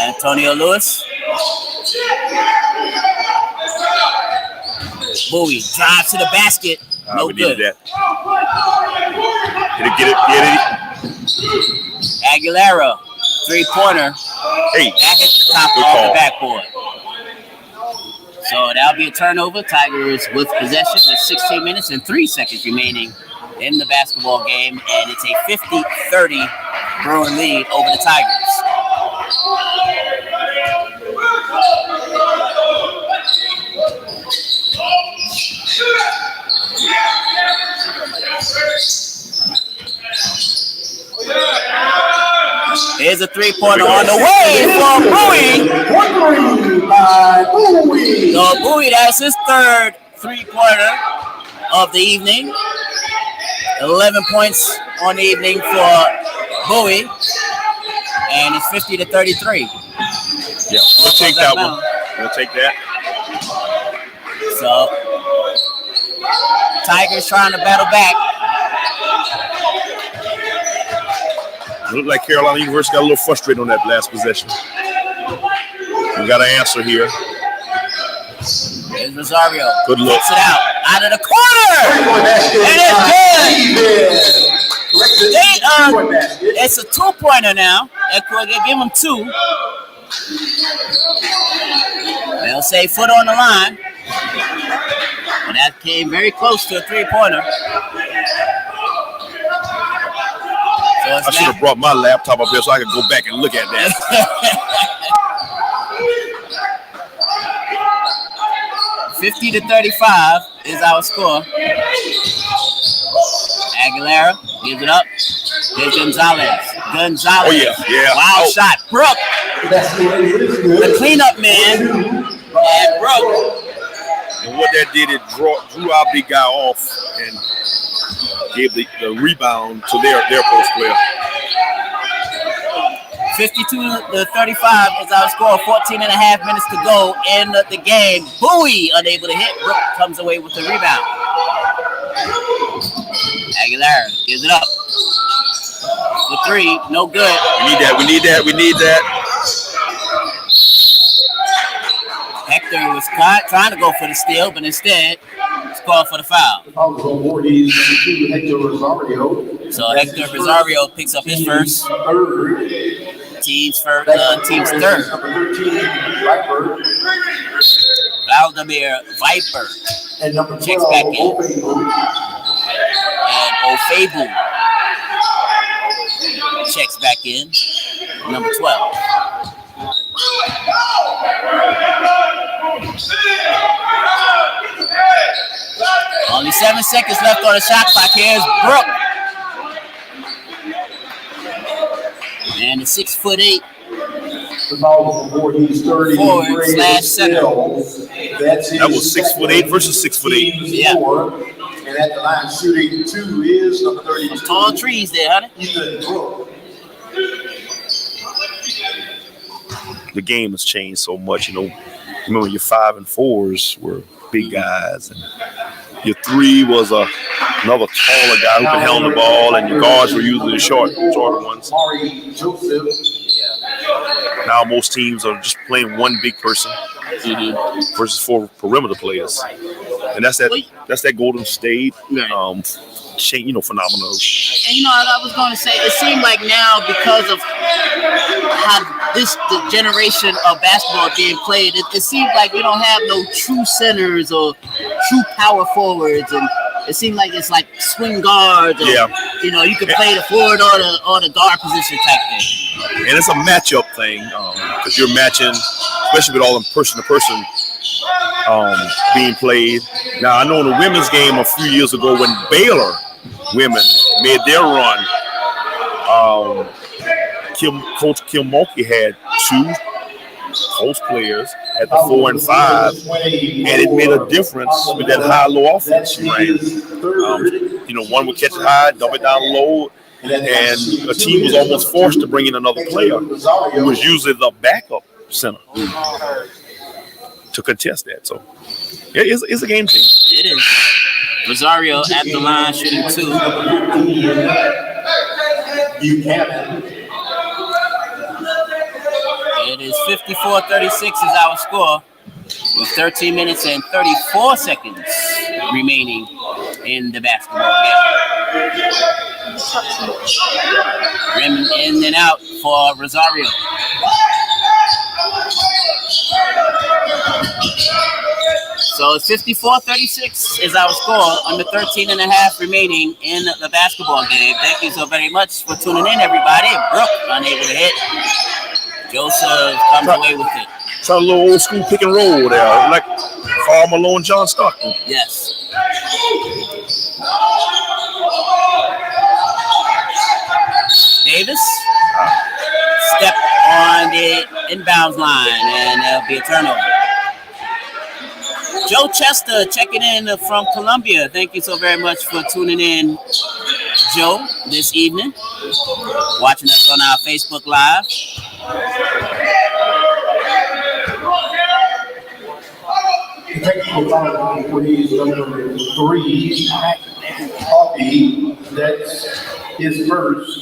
[SPEAKER 1] Antonio Lewis. Bowie drives to the basket. No
[SPEAKER 2] we
[SPEAKER 1] good.
[SPEAKER 2] needed that. Get it.
[SPEAKER 1] Aguilera, three-pointer.
[SPEAKER 2] Hey.
[SPEAKER 1] That hits the top
[SPEAKER 2] Good
[SPEAKER 1] off
[SPEAKER 2] call.
[SPEAKER 1] the backboard. So that'll be a turnover. Tigers with possession with 16 minutes and 3 seconds remaining in the basketball game, and it's a 50-30 Bruin lead over the Tigers. Here's a three-pointer on the way for Bowie. So Bowie, that's his third three-pointer of the evening. 11 points on the evening for Bowie, and it's 50-33.
[SPEAKER 2] Yeah, we'll take that one. We'll take that.
[SPEAKER 1] So Tigers trying to battle back.
[SPEAKER 2] It looked like Carolina University got a little frustrated on that last possession. We got an answer here.
[SPEAKER 1] Here's Rosario.
[SPEAKER 2] Good look.
[SPEAKER 1] Gets it out of the corner. And it's good. It's a two-pointer now. They give him two. They'll say foot on the line. And that came very close to a three-pointer. So
[SPEAKER 2] I should have brought my laptop up here so I could go back and look at that.
[SPEAKER 1] 50-35 is our score. Aguilera gives it up. Here's Gonzalez.
[SPEAKER 2] Oh, yeah.
[SPEAKER 1] Wild shot. Brooke. The cleanup man. And Brooke.
[SPEAKER 2] And what that did, it drew our big guy off and gave the rebound to their post player.
[SPEAKER 1] 52-35 is our score. 14 and a half minutes to go in the game. Bowie unable to hit. Brooke comes away with the rebound. Aguilera gives it up. The three, no good.
[SPEAKER 2] We need that.
[SPEAKER 1] Hector was trying to go for the steal, but instead it's called for the foul. So Hector Rosario picks up his first. Team's third. Vladimir Viper checks back in. And Ofebu checks back in. Number 12. Only 7 seconds left on the shot clock. Here's Brooke. And the 6'8" forward/center.
[SPEAKER 2] That was 6'8" versus 6'8".
[SPEAKER 1] Yeah.
[SPEAKER 3] And at the line shooting 2 is number 32.
[SPEAKER 1] Some tall trees there, honey.
[SPEAKER 2] The game has changed so much, Remember, your 5 and 4s were big guys, and your 3 was another taller guy who could handle the ball, and your guards were usually the shorter ones. Now most teams are just playing one big person versus 4 perimeter players, and that's that Golden State phenomenon.
[SPEAKER 1] And I was going to say, it seemed like now because of how the generation of basketball being played, it seems like we don't have no true centers or true power forwards, and it seems like it's like swing guards. Or, you can play the forward or the guard position type thing.
[SPEAKER 2] And it's a matchup thing because you're matching, especially with all them person-to-person being played. Now, I know in the women's game a few years ago when Baylor women made their run, Coach Kim Mulkey had 2 post players at the 4 and 5, and it made a difference with that high-low offense. One would catch it high, dump it down low, and a team was almost forced to bring in another player who was usually the backup center to contest that. So it's a game changer.
[SPEAKER 1] It is. Rosario at the line shooting 2. It is 54-36 is our score with 13 minutes and 34 seconds remaining in the basketball game. Rim in and out for Rosario. So it's 54-36 is our score. Under 13 and a half remaining in the basketball game. Thank you so very much for tuning in, everybody. Brooke unable to hit. Joseph comes away with it.
[SPEAKER 2] It's a little old school pick and roll there, like Karl Malone, John Stockton.
[SPEAKER 1] Yes. Davis step on the inbounds line, and there'll be a turnover. Joe Chester checking in from Columbia. Thank you so very much for tuning in, Joe, this evening. Watching us on our Facebook Live.
[SPEAKER 3] Technical foul on Voorhees, number 3, Coffee. That's his first.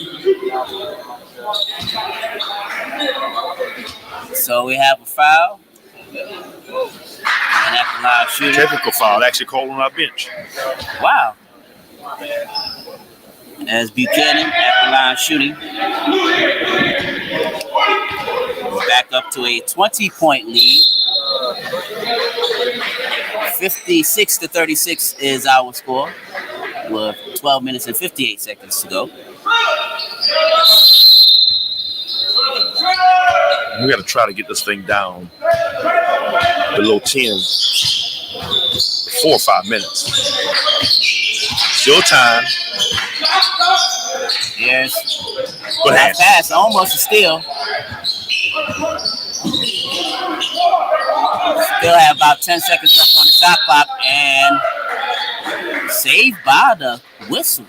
[SPEAKER 1] So we have a foul. And after live shooting.
[SPEAKER 2] Technical foul, actually called on our bench.
[SPEAKER 1] Wow. As Buchanan after line shooting. We're back up to a 20-point lead. 56-36 is our score with 12 minutes and 58 seconds to go.
[SPEAKER 2] We got to try to get this thing down below 10 4 or 5 minutes. Still time.
[SPEAKER 1] Yes.
[SPEAKER 2] Good
[SPEAKER 1] Not
[SPEAKER 2] hands.
[SPEAKER 1] fast, almost a steal. Still have about 10 seconds left on the shot clock, and saved by the whistle.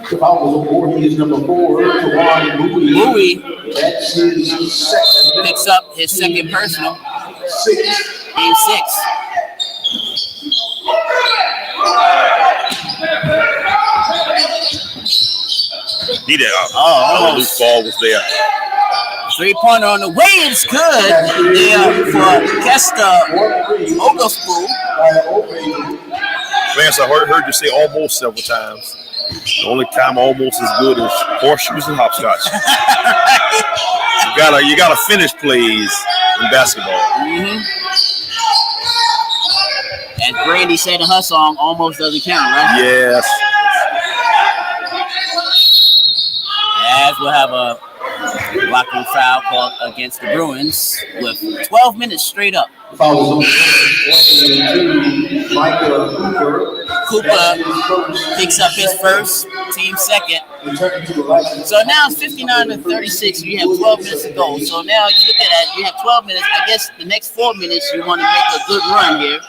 [SPEAKER 3] The foul was Voorhees, number 4, Tawan
[SPEAKER 1] Bowie
[SPEAKER 3] That's his second.
[SPEAKER 1] picks up his second personal.
[SPEAKER 3] 6.
[SPEAKER 1] Game 6.
[SPEAKER 2] Need it.
[SPEAKER 1] Almost.
[SPEAKER 2] Loose ball was there.
[SPEAKER 1] 3-pointer on the way. It's good there for Kester Oglespool.
[SPEAKER 2] Lance, I heard you say almost several times. The only time almost as good is horseshoes and hopscotch. You gotta finish plays in basketball.
[SPEAKER 1] Mm-hmm. As Brandy said in her song, almost doesn't count, right?
[SPEAKER 2] Yes.
[SPEAKER 1] As we'll have a blocking foul called against the Bruins with 12 minutes straight up.
[SPEAKER 3] Foul was to Micah Cooper.
[SPEAKER 1] Cooper picks up his first, team second. So now it's 59-36. You have 12 minutes to go. So now you look at that, you have 12 minutes. I guess the next 4 minutes you want to make a good run here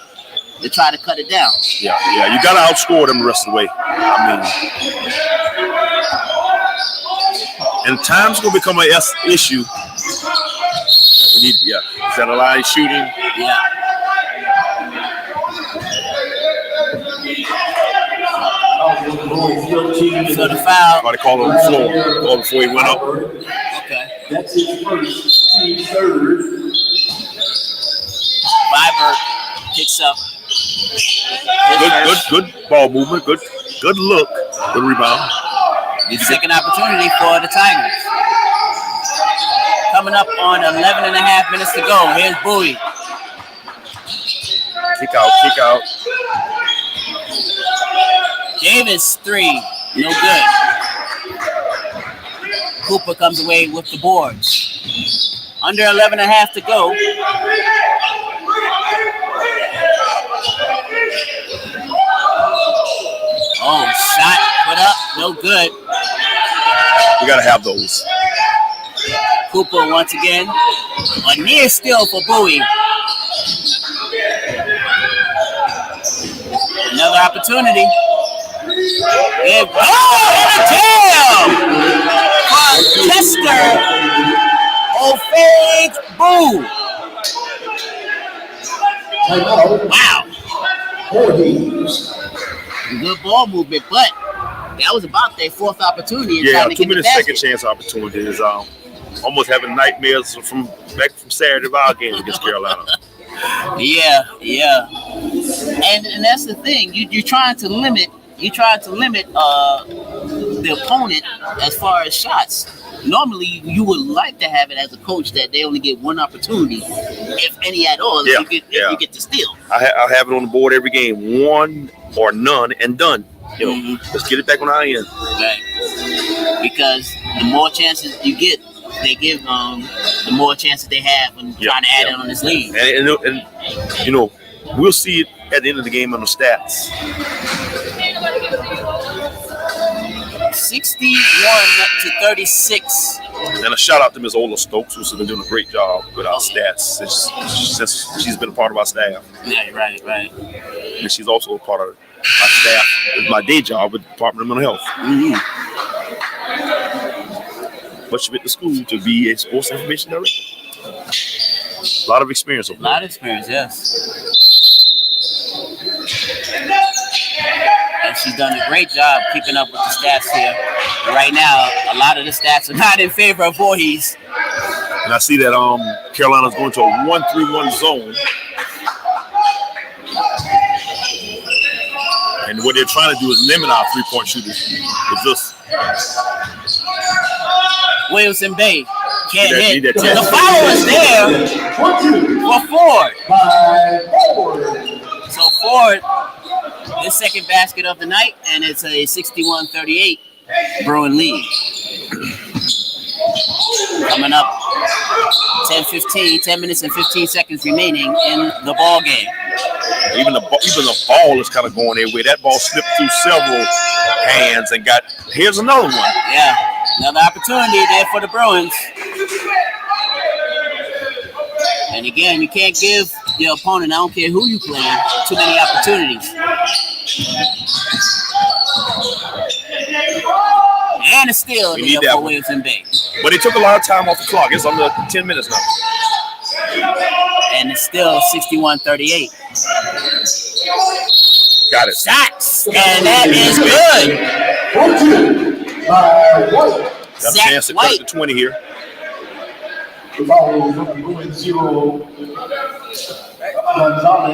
[SPEAKER 1] to try to cut it down.
[SPEAKER 2] Yeah. You gotta outscore them the rest of the way. And time's gonna become an issue. We need, is that a line shooting?
[SPEAKER 1] Yeah. So the foul.
[SPEAKER 2] Somebody called on the floor. Called before he went up.
[SPEAKER 1] Okay.
[SPEAKER 3] That's his first, team third.
[SPEAKER 1] Vibert picks up.
[SPEAKER 2] Good ball movement. Good look. Good rebound.
[SPEAKER 1] The second opportunity for the Tigers. Coming up on 11 and a half minutes to go. Here's Bowie.
[SPEAKER 2] Kick out.
[SPEAKER 1] Davis, 3. No good. Cooper comes away with the boards. Under 11 and a half to go. Oh, shot put up. No good.
[SPEAKER 2] We gotta have those.
[SPEAKER 1] Cooper once again. A near steal for Bowie. Another opportunity. And a jam! For Kester Oglespool. Wow.
[SPEAKER 3] Voorhees.
[SPEAKER 1] Good ball movement, but that was about their fourth opportunity.
[SPEAKER 2] Yeah,
[SPEAKER 1] to
[SPEAKER 2] 2
[SPEAKER 1] get the
[SPEAKER 2] minutes
[SPEAKER 1] basket.
[SPEAKER 2] second chance opportunities. Almost having nightmares from Saturday of our game against Carolina.
[SPEAKER 1] Yeah. And that's the thing. You're trying to limit the opponent as far as shots. normally you would like to have it as a coach that they only get one opportunity, if any at all, if you get to steal.
[SPEAKER 2] I have it on the board every game, one or none and done. Let's get it back on our end.
[SPEAKER 1] Right. Because the more chances you get, they give the more chances they have when trying to add it on this lead.
[SPEAKER 2] And we'll see it at the end of the game on the stats.
[SPEAKER 1] 61-36.
[SPEAKER 2] And a shout out to Ms. Ola Stokes, who's been doing a great job with our stats since she's been a part of our staff.
[SPEAKER 1] Yeah, right.
[SPEAKER 2] And she's also a part of my staff, my day job with the Department of Mental Health.
[SPEAKER 1] Mm-hmm.
[SPEAKER 2] But she went to school to be a sports information director. A lot of experience over there.
[SPEAKER 1] A lot of experience, yes. And she's done a great job keeping up with the stats here. Right now, a lot of the stats are not in favor of Voorhees.
[SPEAKER 2] And I see that Carolina's going to a 1-3-1 zone. And what they're trying to do is limit our three-point shooters with this.
[SPEAKER 1] Williamson Bay can't hit.
[SPEAKER 2] The
[SPEAKER 1] foul is there for Ford. So Ford, his second basket of the night, and it's a 61-38 Bruin lead. Coming up, 10 minutes and 15 seconds remaining in the ball game.
[SPEAKER 2] Even the ball is kind of going their way. That ball slipped through several hands and here's another one.
[SPEAKER 1] Yeah, another opportunity there for the Bruins. And again, you can't give your opponent, I don't care who you play, too many opportunities. And a steal here for Williamson Bay.
[SPEAKER 2] But it took a lot of time off the clock. It's under 10 minutes now.
[SPEAKER 1] And it's still 61-38.
[SPEAKER 2] Got it.
[SPEAKER 1] Shots. And that is good.
[SPEAKER 2] Got a chance to cut it to 20 here.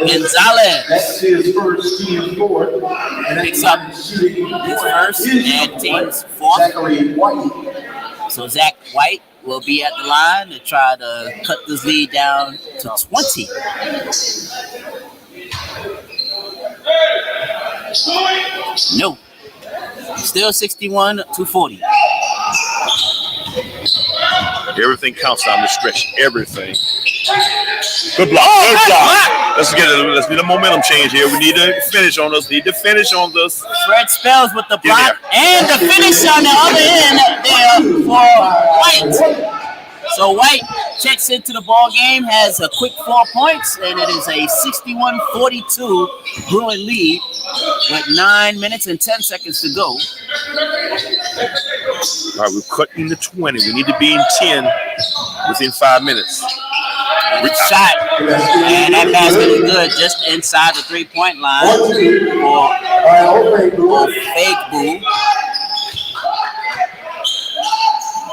[SPEAKER 1] Gonzalez.
[SPEAKER 3] That's his first team fourth.
[SPEAKER 1] Picks up his first and team's fourth. So Zach White will be at the line to try to cut this lead down to 20. No. Still 61-40.
[SPEAKER 2] Everything counts down the stretch. Everything. Good block. Good block. Let's get a momentum change here. We need to finish on this.
[SPEAKER 1] Fred Spells with the block and the finish on the other end there for White. So White checks into the ball game, has a quick 4 points, and it is a 61-42 Bruin lead with 9 minutes and 10 seconds to go.
[SPEAKER 2] All right, we're cutting the 20. We need to be in 10 within 5 minutes.
[SPEAKER 1] Shot, and that basket is good, just inside the 3-point line for Ofegbu.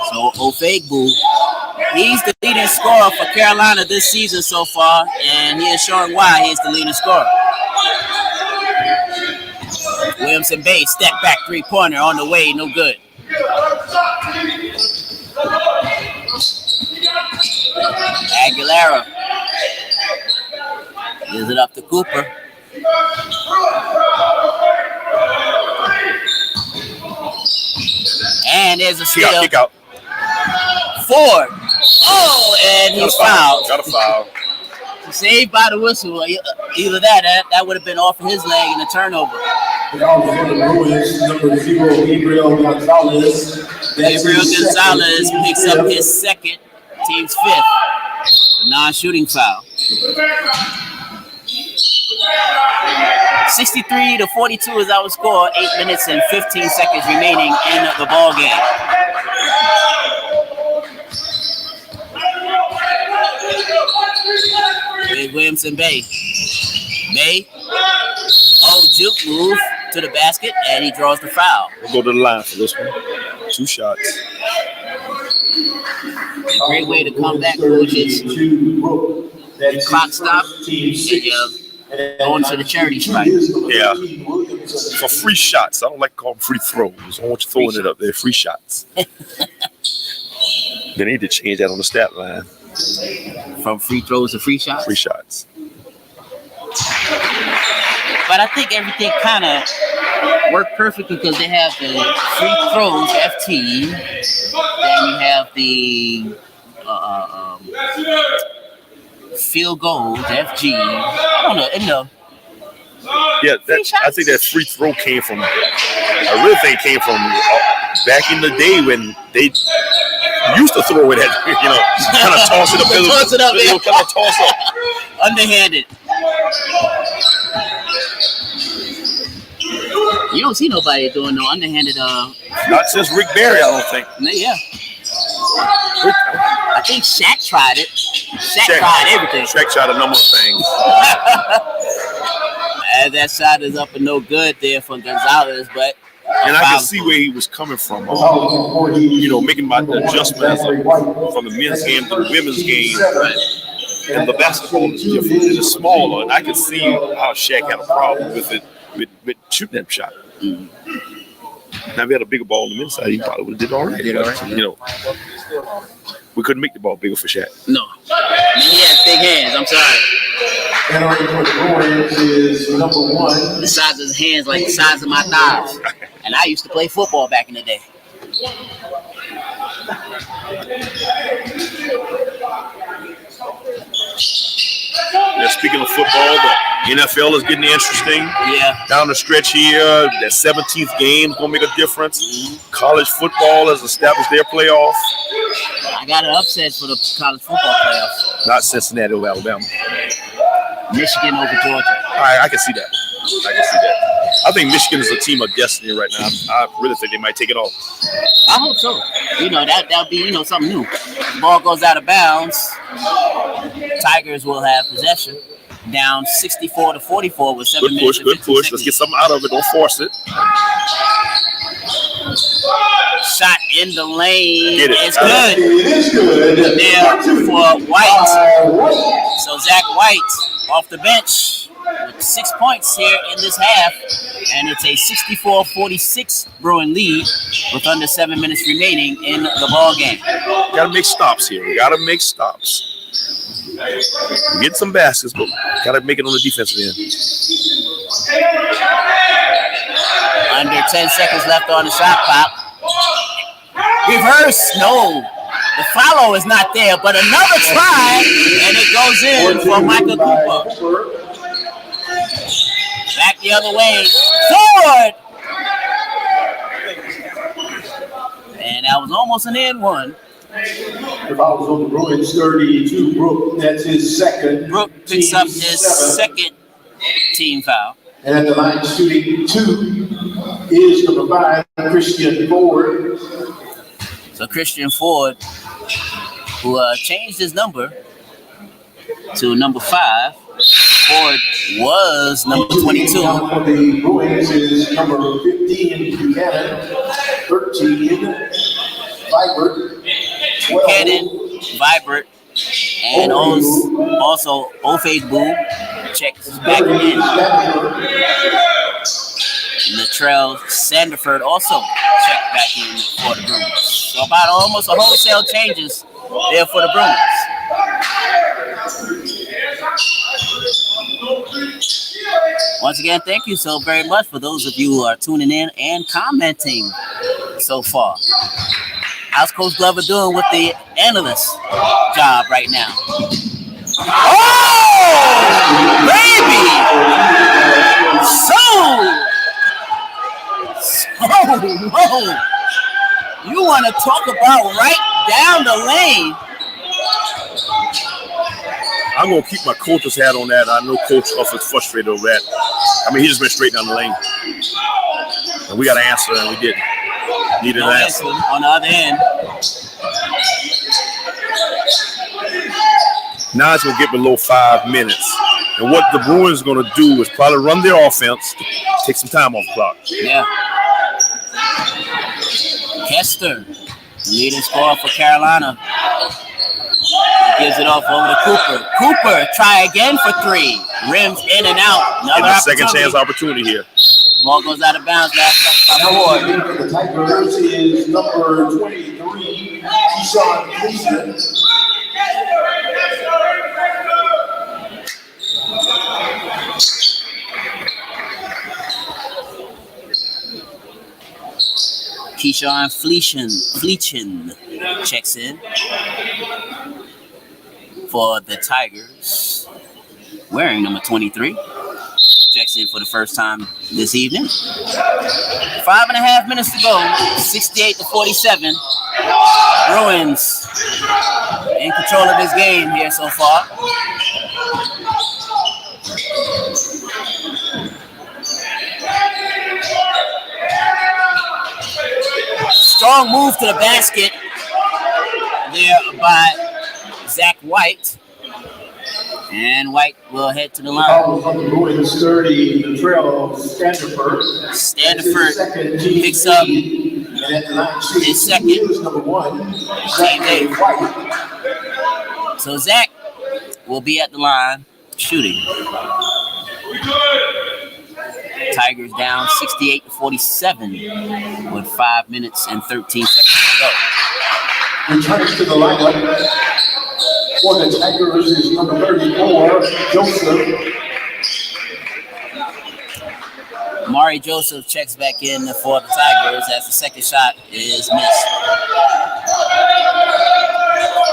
[SPEAKER 1] So Ofegbu, he's the leading scorer for Carolina this season so far, and he is showing why he is the leading scorer. Williamson Bay, step back 3-pointer on the way, no good. Aguilera gives it up to Cooper. And there's a steal.
[SPEAKER 2] Kick out.
[SPEAKER 1] Ford. Oh, and he's fouled.
[SPEAKER 2] Got a foul.
[SPEAKER 1] Saved by the whistle. Either that would have been off of his leg and a turnover.
[SPEAKER 3] Number 0, Gabriel Gonzalez.
[SPEAKER 1] Gabriel Gonzalez picks up his second, team's fifth. A non-shooting foul. 63-42 is our score. 8 minutes and 15 seconds remaining in the ball game. Big Williamson Bay. Juke move to the basket, and he draws the foul.
[SPEAKER 2] We'll go to the line for this one. 2 shots.
[SPEAKER 1] A great way to come back, coaches. The clock stop, going to the charity stripe.
[SPEAKER 2] Yeah. For free shots. I don't like to call them free throws. I want you throwing it up there. Free shots. They need to change that on the stat line.
[SPEAKER 1] From free throws to free shots.
[SPEAKER 2] Free shots.
[SPEAKER 1] But I think everything kind of worked perfectly because they have the free throws FT, then you have the field goals FG. I don't know.
[SPEAKER 2] Yeah, I think that free throw came from. I really think it came from back in the day when they used to throw it at, kind of toss it up.
[SPEAKER 1] Toss it up, man.
[SPEAKER 2] Kind of toss up.
[SPEAKER 1] Underhanded. You don't see nobody doing no underhanded.
[SPEAKER 2] Not since Rick Barry, I don't think.
[SPEAKER 1] Yeah. I think Shaq tried it. Shaq tried everything.
[SPEAKER 2] Shaq tried a number of things.
[SPEAKER 1] As that shot is up and no good there from Gonzalez, but
[SPEAKER 2] and I can see where he was coming from. Making my adjustments from the men's game to the women's game. And the basketball is different. It is smaller, and I can see how Shaq had a problem with it, with shooting that shot. Mm-hmm. Now, if he had a bigger ball on the men's side, he probably would have did all right. We couldn't make the ball bigger for Shaq.
[SPEAKER 1] No. He has big hands. I'm sorry.
[SPEAKER 3] Entering for the Bruins is number 1.
[SPEAKER 1] The size of his hands like the size of my thighs. And I used to play football back in the day.
[SPEAKER 2] Yeah, speaking of football, the NFL is getting interesting.
[SPEAKER 1] Yeah.
[SPEAKER 2] Down the stretch here, that 17th game is going to make a difference. Mm-hmm. College football has established their playoff.
[SPEAKER 1] I got an upset for the college football playoffs.
[SPEAKER 2] Not Cincinnati over Alabama.
[SPEAKER 1] Michigan over Georgia.
[SPEAKER 2] I can see that. I think Michigan is a team of destiny right now. I really think they might take it off.
[SPEAKER 1] I hope so. That'll be, something new. The ball goes out of bounds. Tigers will have possession. Down 64-44 with 7 minutes.
[SPEAKER 2] Good push. Let's get something out of it. Don't force it.
[SPEAKER 1] Shot in the lane.
[SPEAKER 2] Get it.
[SPEAKER 1] It's good.
[SPEAKER 3] It is good.
[SPEAKER 1] There for White. So Zach White off the bench with 6 points here in this half. And it's a 64-46 Bruin lead with under 7 minutes remaining in the ball game.
[SPEAKER 2] Got to make stops here. We got to make stops. Get some baskets, but got to make it on the defensive end.
[SPEAKER 1] Under 10 seconds left on the shot clock. Reverse, no. The follow is not there, but another try, and it goes in for Michael Cooper. Back the other way. Forward! And that was almost an end one.
[SPEAKER 3] The foul was on the Bruins, 32. Brook, that's his second.
[SPEAKER 1] Brook picks up his second team foul.
[SPEAKER 3] And at the line shooting 2 is number 5, Christian Ford.
[SPEAKER 1] So Christian Ford, who changed his number to number 5. Ford was number 22.
[SPEAKER 3] For the Bruins is number 15, Buchanan. 13, Vibert. 12.
[SPEAKER 1] Buchanan, Vibert, and also Oface Boo checks back in. Latrell Sandiford also checked back in for the Bruins. So about almost a wholesale changes there for the Bruins. Once again, thank you so very much for those of you who are tuning in and commenting so far. How's Coach Glover doing with the analyst job right now? Oh, baby! Whoa! You want to talk about right down the lane?
[SPEAKER 2] I'm going to keep my coach's hat on that. I know Coach Huff is frustrated over that. I mean, he just went straight down the lane. And we got an answer, and we didn't. Needed an answer.
[SPEAKER 1] On the other end.
[SPEAKER 2] Now it's going to get below 5 minutes. And what the Bruins are going to do is probably run their offense, take some time off the clock.
[SPEAKER 1] Yeah. Kester, the leading scorer for Carolina. He gives it off over to Cooper. Cooper, try again for 3. Rims in and out.
[SPEAKER 2] Getting a second chance opportunity here.
[SPEAKER 1] Ball goes out of bounds. Last touch by
[SPEAKER 3] Now
[SPEAKER 1] Ford.
[SPEAKER 3] for the Tigers is number 23, Keyshawn Gleason.
[SPEAKER 1] Keyshawn Fleechin checks in for the Tigers, wearing number 23. Checks in for the first time this evening. 5.5 minutes to go. 68-47. Bruins in control of this game here so far. Strong move to the basket there by Zach White. And White will head to the line.
[SPEAKER 3] From the Bruins 30, the trail of Standiford.
[SPEAKER 1] Standiford picks up his second.
[SPEAKER 3] Number 1,
[SPEAKER 1] Team eight.
[SPEAKER 3] White.
[SPEAKER 1] So Zach will be at the line shooting. Tigers down 68-47 with 5 minutes and 13 seconds to go.
[SPEAKER 3] Returning to the lineup for the Tigers is number 34, Joseph.
[SPEAKER 1] Mari Joseph checks back in for the Tigers as the second shot is missed.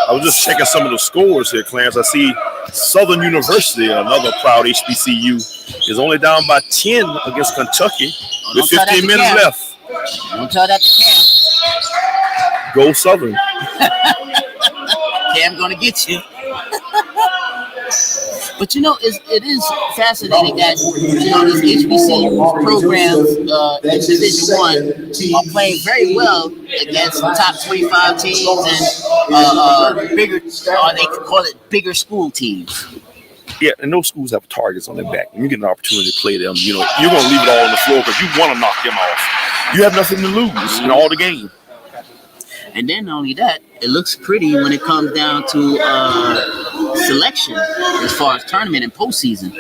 [SPEAKER 4] I was just checking some of the scores here, Clarence. I see Southern University, another proud HBCU, is only down by 10 against Kentucky with 15 minutes left.
[SPEAKER 1] Don't tell that to Cam.
[SPEAKER 4] Go Southern.
[SPEAKER 1] Cam gonna get you. But it is fascinating that these HBCU programs in Division One are playing very well against top 25 teams and bigger, or they could call it bigger school teams.
[SPEAKER 4] Yeah, and those schools have targets on their back. And you get an opportunity to play them, you're going to leave it all on the floor because you want to knock them off. You have nothing to lose in all the game.
[SPEAKER 1] And then not only that, it looks pretty when it comes down to selection as far as tournament and postseason.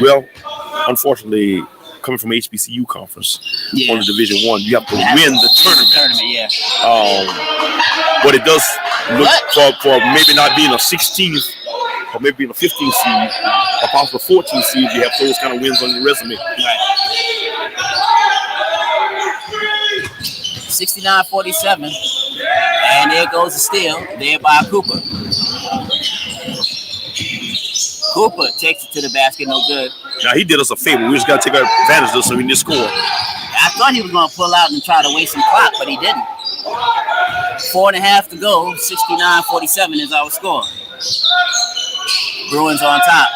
[SPEAKER 4] Well, unfortunately, coming from HBCU conference on the Division One, you have to win the tournament. But it does look for maybe not being a 16th or maybe being a 15th seed, or possible 14th seed. You have those kind of wins on your resume.
[SPEAKER 1] Right. 69-47. And there goes the steal there by Cooper. Cooper takes it to the basket, no good.
[SPEAKER 4] Now, he did us a favor. We just got to take advantage of this so we can score.
[SPEAKER 1] I thought he was going to pull out and try to waste some clock, but he didn't. 4.5 to go. 69-47 is our score. Bruins on top.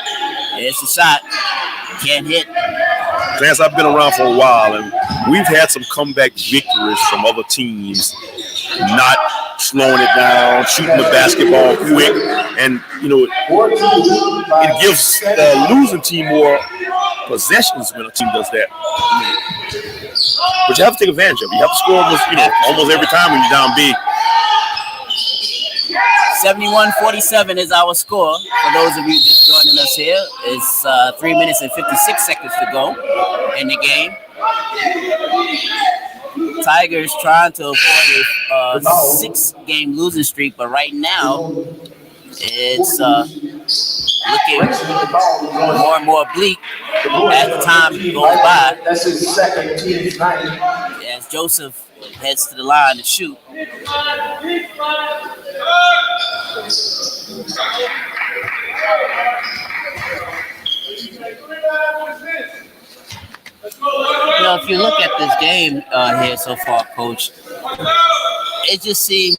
[SPEAKER 1] There's the shot. Can't hit.
[SPEAKER 4] Clarence, I've been around for a while, and we've had some comeback victories from other teams, not slowing it down, shooting the basketball quick, and it gives the losing team more possessions when a team does that. But you have to take advantage of it. You have to score almost every time when you're down big.
[SPEAKER 1] 71-47 is our score. For those of you just joining us here, it's 3 minutes and 56 seconds to go in the game. Tigers trying to avoid a 6-game losing streak, but right now it's looking more and more bleak as the time goes by.
[SPEAKER 3] That's his second team tonight.
[SPEAKER 1] As Joseph heads to the line to shoot. If you look at this game here so far, Coach, it just seems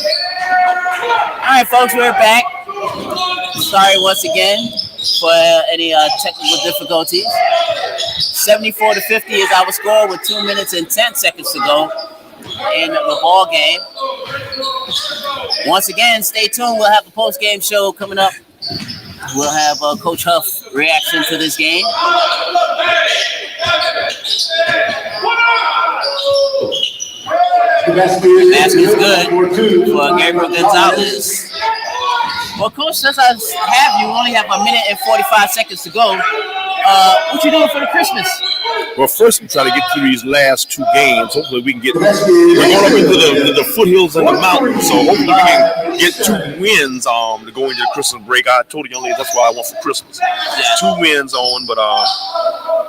[SPEAKER 1] All right, folks, we're back. Sorry once again for any technical difficulties. 74-50 is our score with 2 minutes and 10 seconds to go in the ball game. Once again, stay tuned. We'll have the post-game show coming up. We'll have Coach Huff reaction to this game. The basket is good for Gabriel Gonzalez. Well, Coach, since I have you, we only have 1 minute and 45 seconds to go. What you doing for the Christmas?
[SPEAKER 2] Well, first we try to get through these last 2 games. Hopefully we can get. We're going up into the foothills and the mountains, so hopefully we can get 2 wins to go into the Christmas break. I told the young lady that's what I want for Christmas. Yeah. 2 wins on, but I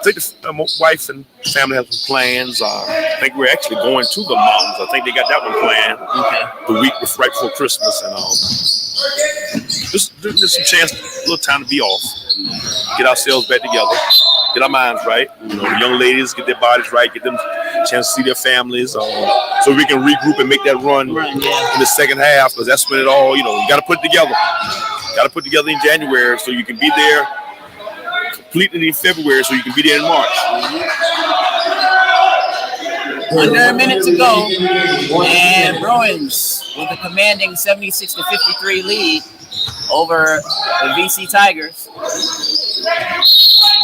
[SPEAKER 2] think my wife and family have some plans. I think we're actually going to the mountains. I think they got that one planned. Okay. The week right before Christmas, and just some chance, a little time to be off, get ourselves back together, get our minds right. You know, the young ladies get their bodies right, get them a chance to see their families, so we can regroup and make that run in the second half, because that's when it all, you got to put it together. Got to put it together in January so you can be there completely in February, so you can be there in March.
[SPEAKER 1] Under a minute to go, and Bruins with a commanding 76-53 lead over the VC Tigers.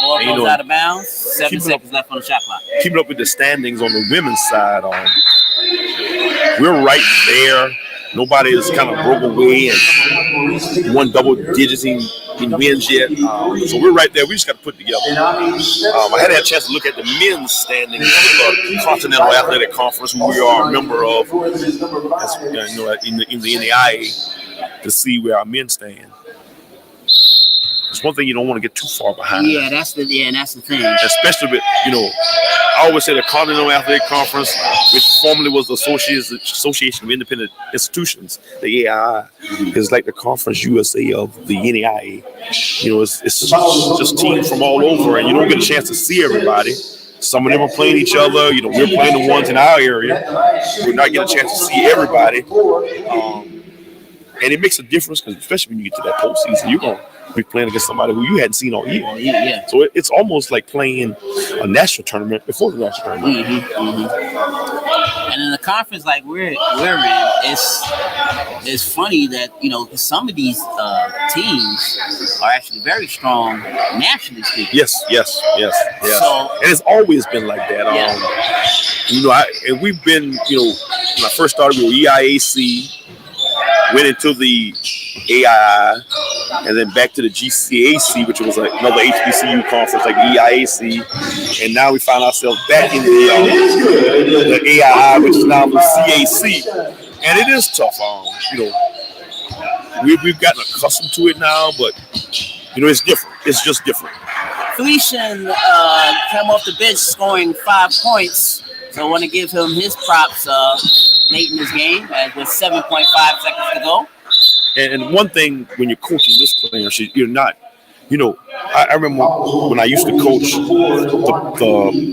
[SPEAKER 1] Ball goes out of bounds. 7 seconds left on the shot clock.
[SPEAKER 2] Keeping up with the standings on the women's side, we're right there. Nobody has kind of broke away and won double digits in wins yet. So we're right there. We just got to put it together. I had a chance to look at the men's standings of the Continental Athletic Conference, who we are a member of, in the NAIA, to see where our men stand. It's one thing you don't want to get too far behind.
[SPEAKER 1] Yeah, that's the thing.
[SPEAKER 2] Especially with, I always say the Continental Athletic Conference, which formerly was the Association of Independent Institutions, the AII, is like the Conference USA of the NAIA. It's just teams from all over, and you don't get a chance to see everybody. Some of them are playing each other. We're playing the ones in our area. We're not getting a chance to see everybody. And it makes a difference, because especially when you get to that postseason, you're going to be playing against somebody who you hadn't seen all year.
[SPEAKER 1] Yeah.
[SPEAKER 2] So it's almost like playing a national tournament before the national tournament.
[SPEAKER 1] And in a conference like we're in, it's funny that some of these teams are actually very strong nationally speaking.
[SPEAKER 2] Yes. So, and it's always been like that. And we've been, when I first started, we were EIAC. Went into the AII, and then back to the GCAC, which was another HBCU conference like the EIAC, and now we find ourselves back in the AII, which is now the CAC, and it is tough. We've gotten accustomed to it now, but it's different. It's just different.
[SPEAKER 1] Felician came off the bench scoring 5 points, so I want to give him his props late in this game, with 7.5 seconds to go.
[SPEAKER 2] And one thing, when you're coaching this player, you're not, I remember when I used to coach,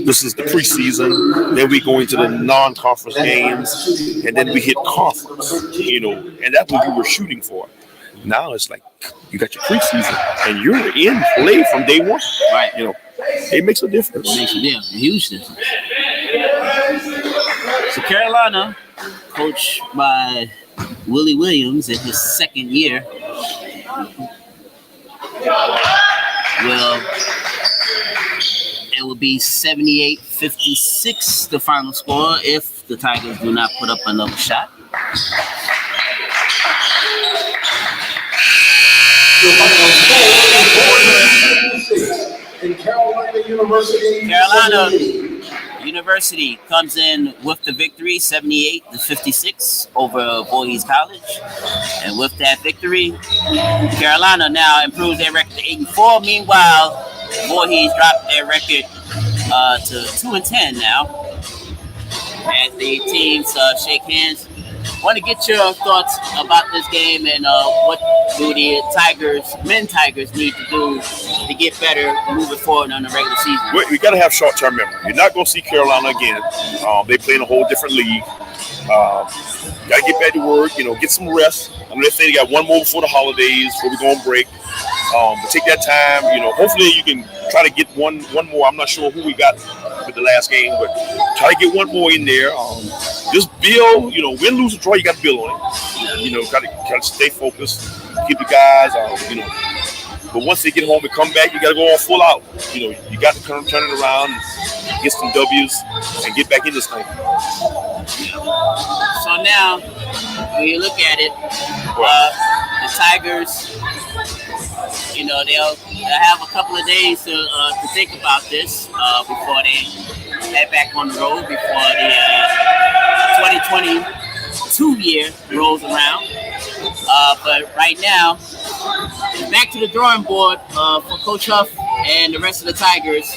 [SPEAKER 2] this is the preseason, then we go into the non-conference games, and then we hit conference, and that's what we were shooting for. Now it's like, you got your preseason, and you're in play from day one.
[SPEAKER 1] Right.
[SPEAKER 2] It makes a difference.
[SPEAKER 1] It makes a huge difference. So Carolina, coached by Willie Williams in his second year, it will be 78-56 the final score if the Tigers do not put up another shot.
[SPEAKER 3] In Carolina
[SPEAKER 1] University comes in with the victory, 78-56 over Voorhees College. And with that victory, Carolina now improves their record to 8-4. Meanwhile, Voorhees dropped their record to 2-10 now. As the teams shake hands. Want to get your thoughts about this game and what do the men Tigers need to do to get better moving forward on the regular season?
[SPEAKER 2] We got to have short-term memory. You're not going to see Carolina again. They play in a whole different league. Got to get back to work. Get some rest. I know they say they got one more before the holidays before we go on break. But take that time. Hopefully you can try to get one more. I'm not sure who we got with the last game, but try to get one more in there. Just build. Win, lose, or draw. You got to build on it. Got to stay focused. Keep the guys. But once they get home and come back, you got to go all full out. You got to turn it around, get some W's, and get back in this thing.
[SPEAKER 1] So now, when you look at it, the Tigers, they'll have a couple of days to think about this before they head back on the road before the 2022 year rolls around. But right now, back to the drawing board for Coach Huff and the rest of the Tigers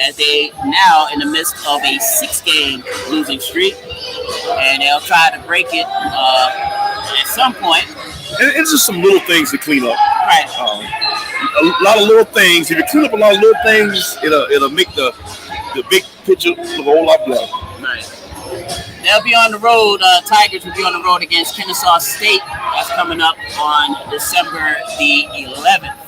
[SPEAKER 1] as they now in the midst of a 6-game losing streak, and they'll try to break it at some point.
[SPEAKER 2] And it's just some little things to clean up.
[SPEAKER 1] Right.
[SPEAKER 2] A lot of little things. If you clean up a lot of little things, it'll make the big picture look a whole lot better.
[SPEAKER 1] Right. They'll be on the road. Tigers will be on the road against Kennesaw State. That's coming up on December the 11th.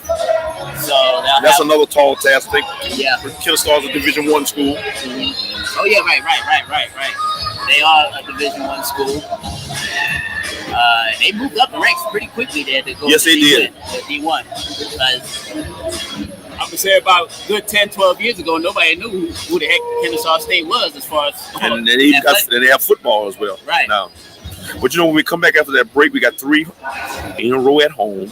[SPEAKER 1] So
[SPEAKER 2] that's another tall task. I think.
[SPEAKER 1] Yeah.
[SPEAKER 2] Kennesaw is a Division I school.
[SPEAKER 1] Mm-hmm. Oh yeah, right. They are a Division I school. They moved up the ranks pretty quickly there to go.
[SPEAKER 2] Yes, they did.
[SPEAKER 1] The D1. Because I would say about a good 10, 12 years ago, nobody knew who the heck Kennesaw State was as far as.
[SPEAKER 2] And they have football as well.
[SPEAKER 1] Right.
[SPEAKER 2] Now. But when we come back after that break, we got 3 in a row at home.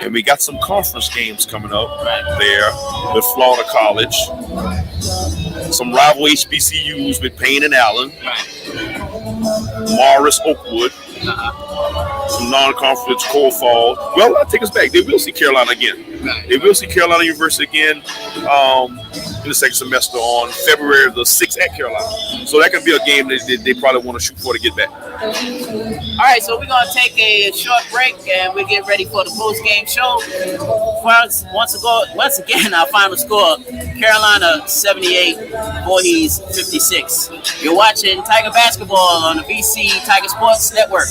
[SPEAKER 2] And we got some conference games coming up there with Florida College. Some rival HBCUs with Payne and Allen. Morris, Oakwood. Some non-conference Coal Falls. Well, I'll take us back. They will see Carolina again. They will see Carolina University again in the second semester on February the 6th at Carolina. So that could be a game that they probably want to shoot for to get back.
[SPEAKER 1] All right, so we're going to take a short break and we'll get ready for the post-game show. Once again, our final score, Carolina 78, Voorhees 56. You're watching Tiger Basketball on the BC Tiger Sports Network.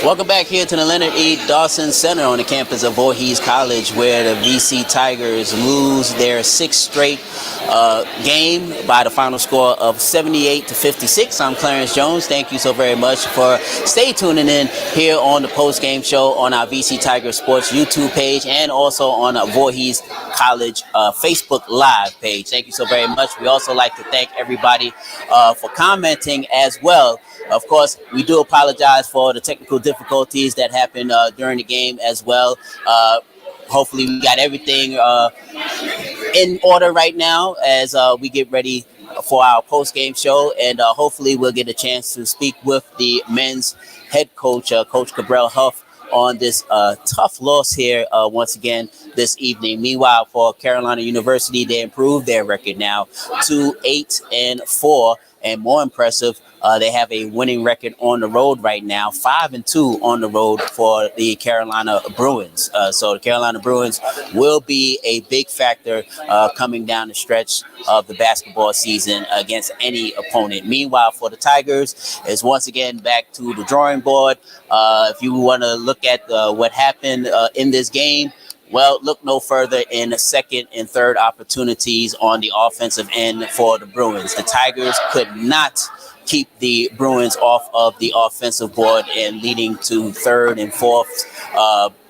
[SPEAKER 1] Welcome back here to the Leonard E. Dawson Center on the campus of Voorhees College, where the VC Tigers lose their sixth straight game by the final score of 78-56. I'm Clarence Jones. Thank you so very much for tuning in here on the post-game show on our VC Tigers Sports YouTube page and also on our Voorhees College Facebook Live page. Thank you so very much. We also like to thank everybody for commenting as well. Of course, we do apologize for the technical difficulties that happened during the game as well. Hopefully, we got everything in order right now as we get ready for our post-game show. And hopefully, we'll get a chance to speak with the men's head coach, Coach Cabral Huff, on this tough loss here once again this evening. Meanwhile, for Carolina University, they improved their record now to 8-4, and more impressive, they have a winning record on the road right now, 5-2 on the road for the Carolina Bruins. So the Carolina Bruins will be a big factor coming down the stretch of the basketball season against any opponent. Meanwhile, for the Tigers, it's once again back to the drawing board. If you want to look at what happened in this game, well, look no further in the second and third opportunities on the offensive end for the Bruins. The Tigers could not keep the Bruins off of the offensive board and leading to third and fourth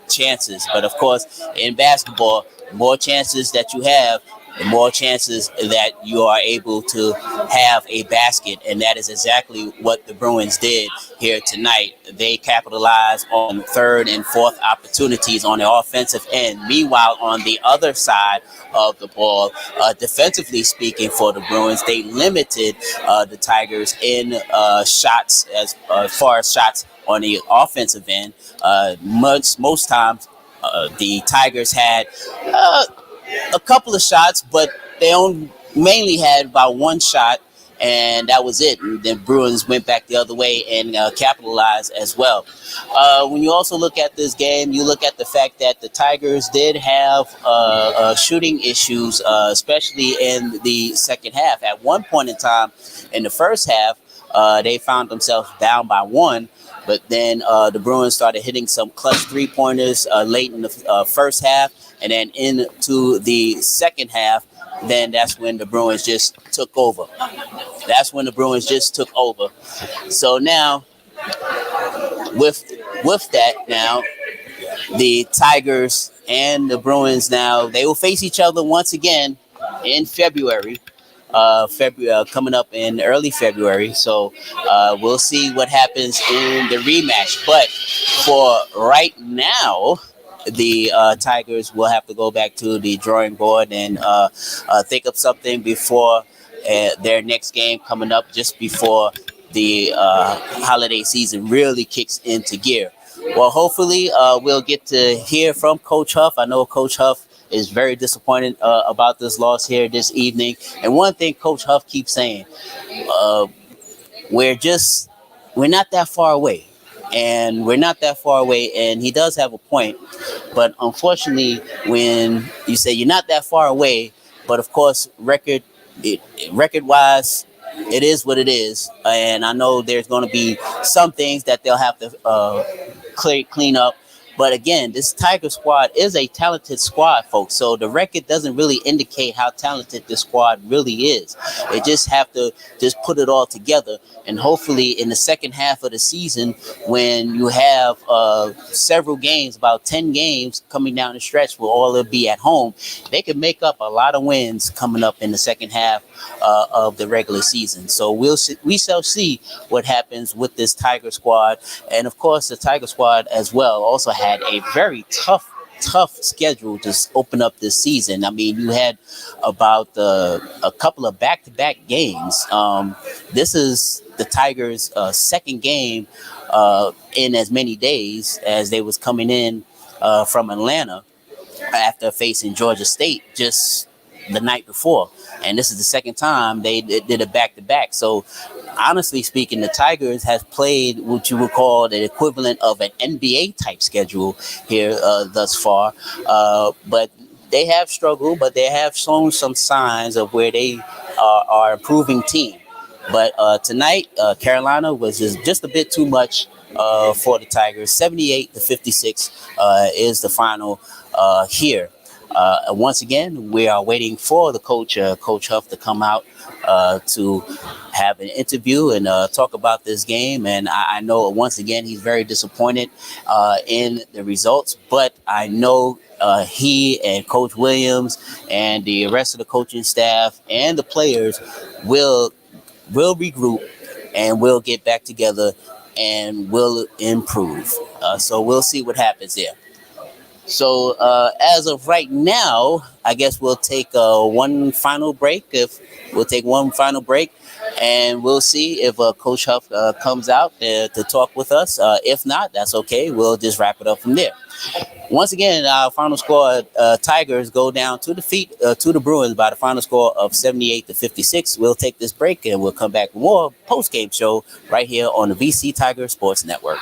[SPEAKER 1] chances. But of course, in basketball, the more chances that you have, the more chances that you are able to have a basket. And that is exactly what the Bruins did here tonight. They capitalized on third and fourth opportunities on the offensive end. Meanwhile, on the other side of the ball, defensively speaking for the Bruins, they limited the Tigers in shots as far as shots on the offensive end. Most times, the Tigers had a couple of shots, but they mainly had about one shot, and that was it. And then Bruins went back the other way and capitalized as well. When you also look at this game, you look at the fact that the Tigers did have shooting issues, especially in the second half. At one point in time in the first half, they found themselves down by one. But then the Bruins started hitting some clutch three-pointers late in the first half. And then into the second half, then that's when the Bruins just took over. So now, with that now, the Tigers and the Bruins now, they will face each other once again in February. Coming up in early February. So we'll see what happens in the rematch. But for right now, the Tigers will have to go back to the drawing board and think of something before their next game coming up, just before the holiday season really kicks into gear. Well, hopefully we'll get to hear from Coach Huff. I know Coach Huff is very disappointed about this loss here this evening. And one thing Coach Huff keeps saying, we're not that far away. And we're not that far away, and he does have a point. But unfortunately, when you say you're not that far away, but of course, record-wise, it is what it is. And I know there's going to be some things that they'll have to clean up. But again, this Tiger squad is a talented squad, folks. So the record doesn't really indicate how talented this squad really is. They just have to just put it all together. And hopefully in the second half of the season, when you have several games, about 10 games coming down the stretch, will all be at home, they can make up a lot of wins coming up in the second half of the regular season. So we shall see what happens with this Tiger squad. And of course, the Tiger squad as well also had a very tough schedule to open up this season. I mean, you had about a couple of back-to-back games. This is the Tigers' second game in as many days as they was coming in from Atlanta after facing Georgia State just the night before. And this is the second time they did a back-to-back. So honestly speaking, the Tigers have played what you would call the equivalent of an NBA type schedule here thus far. But they have struggled, but they have shown some signs of where they are improving team. But tonight, Carolina was just a bit too much for the Tigers. 78-56 is the final here. Once again, we are waiting for the coach, Coach Huff, to come out to have an interview and talk about this game. And I know once again he's very disappointed in the results, but I know he and Coach Williams and the rest of the coaching staff and the players will regroup and we'll get back together and will improve. So we'll see what happens there. So as of right now, I guess we'll take one final break. If we'll take one final break, and we'll see if Coach Huff comes out to talk with us. If not, that's okay. We'll just wrap it up from there. Once again, our final score: Tigers go down to defeat to the Bruins by the final score of 78-56. We'll take this break, and we'll come back with more post game show right here on the VC Tiger Sports Network.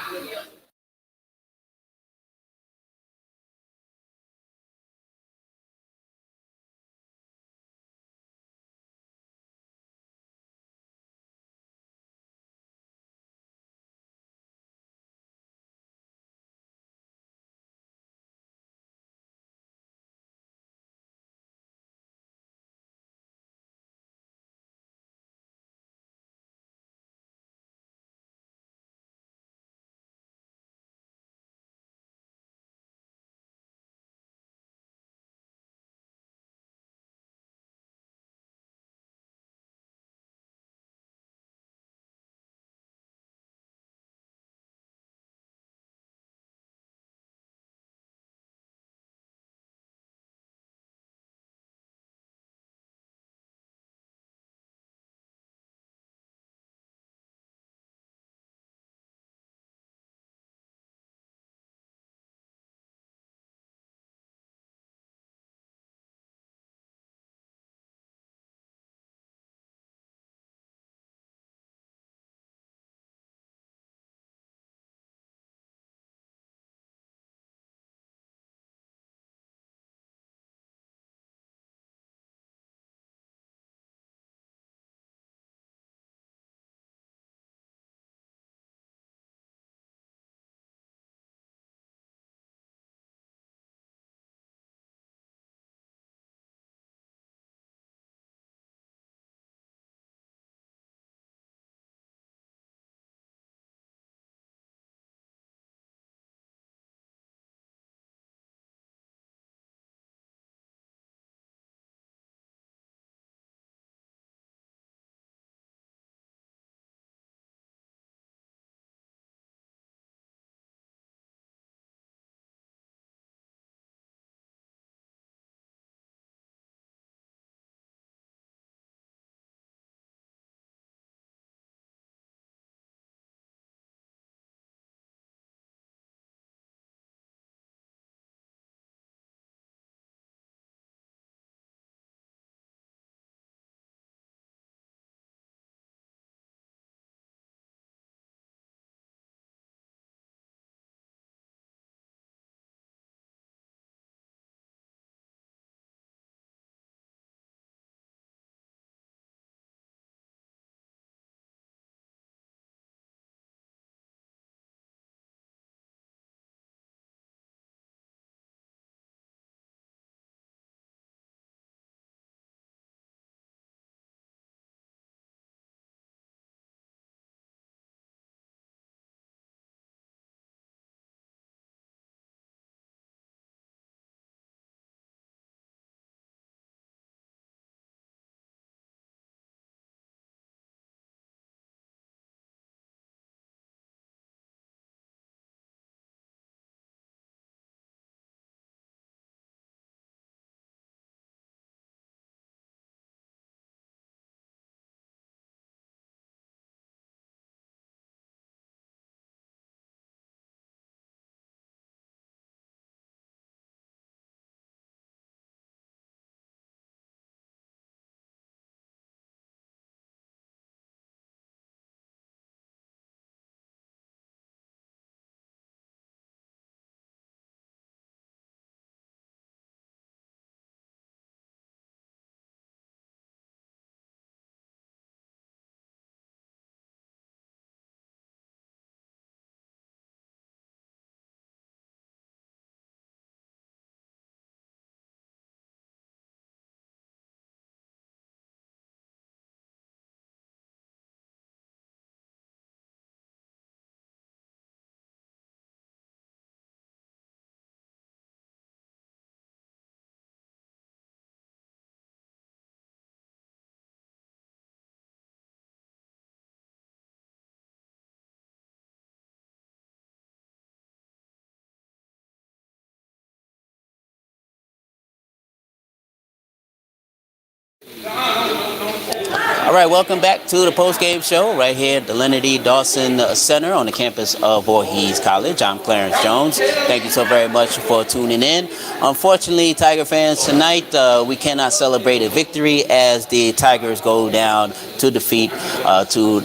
[SPEAKER 1] right, welcome back to the post-game show right here at the Leonard E. Dawson Center on the campus of Voorhees College. I'm Clarence Jones. Thank you so very much for tuning in. Unfortunately, Tiger fans, tonight we cannot celebrate a victory as the Tigers go down to defeat to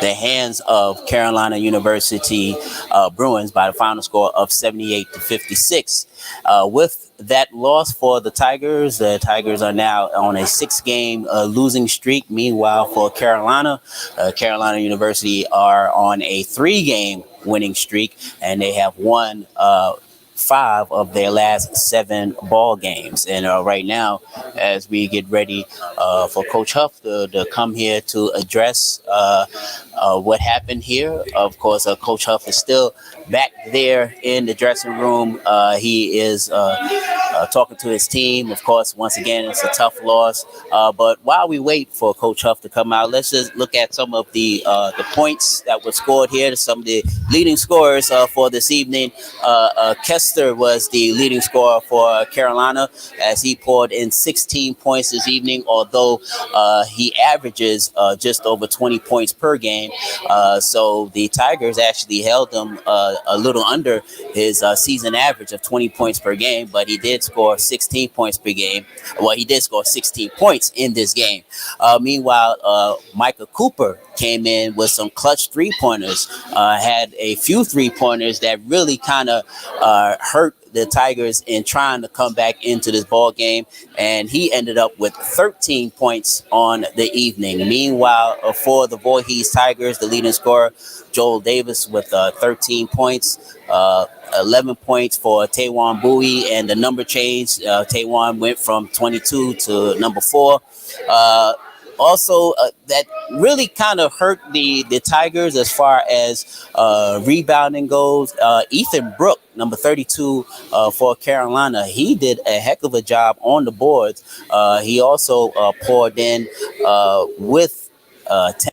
[SPEAKER 1] the hands of Carolina University Bruins by the final score of 78-56. With that loss for the Tigers are now on a 6-game losing streak. Meanwhile, for Carolina University are on a 3-game winning streak, and they have won 5 of their last 7 ball games. And right now, as we get ready for Coach Huff to come here to address what happened here, of course, Coach Huff is still back there in the dressing room. He is talking to his team. Of course, once again, it's a tough loss. But while we wait for Coach Huff to come out, let's just look at some of the points that were scored here. Some of the leading scorers for this evening. Kester was the leading scorer for Carolina as he poured in 16 points this evening, although he averages just over 20 points per game. So the Tigers actually held him a little under his season average of 20 points per game, but he did score 16 points per game. Well, he did score 16 points in this game. Meanwhile, Michael Cooper came in with some clutch 3-pointers, had a few 3-pointers that really kind of hurt the Tigers in trying to come back into this ball game, and he ended up with 13 points on the evening. Meanwhile, for the Voorhees Tigers, the leading scorer, Joel Davis, with 13 points, 11 points for Taewon Bowie, and the number change. Taewon went from 22 to number 4. Also, that really kind of hurt the Tigers as far as rebounding goes. Ethan Brook, number 32 for Carolina, he did a heck of a job on the boards. He also poured in with 10.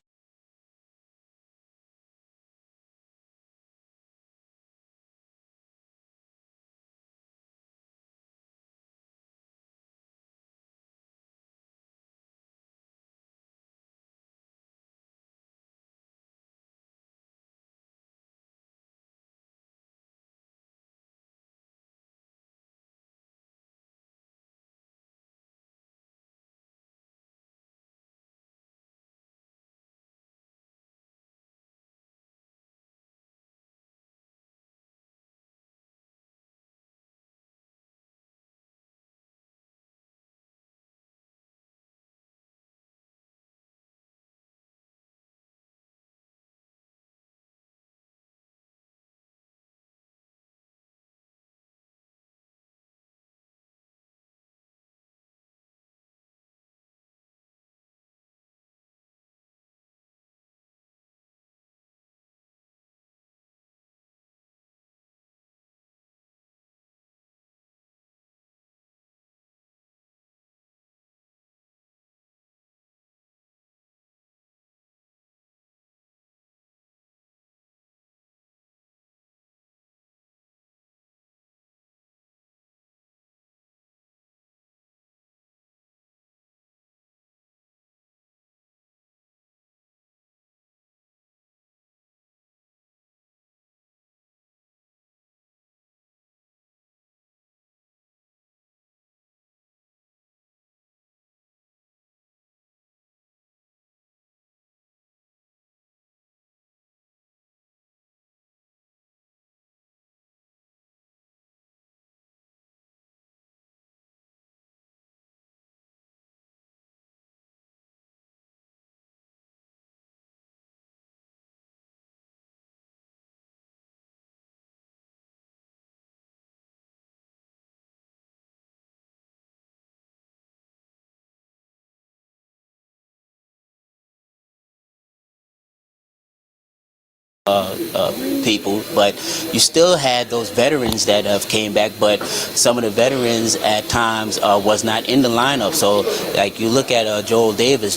[SPEAKER 1] People, but you still had those veterans that have came back, but some of the veterans at times was not in the lineup. So like you look at Joel Davis,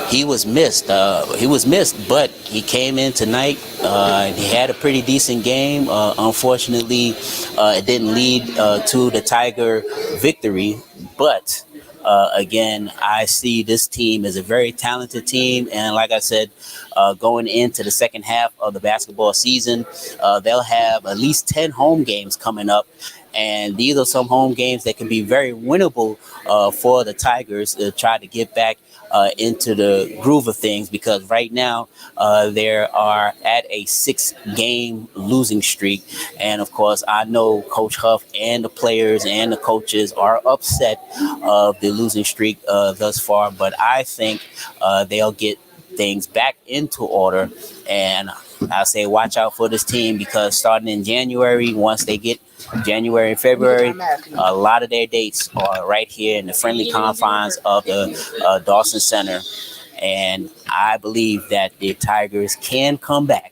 [SPEAKER 1] he was missed, but he came in tonight. He had a pretty decent game. Unfortunately, it didn't lead to the Tiger victory, but Again, I see this team as a very talented team, and like I said, going into the second half of the basketball season, they'll have at least 10 home games coming up. And these are some home games that can be very winnable for the Tigers to try to get back into the groove of things, because right now they are at a 6-game losing streak. And of course, I know Coach Huff and the players and the coaches are upset of the losing streak thus far, but I think they'll get things back into order. And I say watch out for this team, because starting in January, once they get January and February, a lot of their dates are right here in the friendly confines of the Dawson Center. And I believe that the Tigers can come back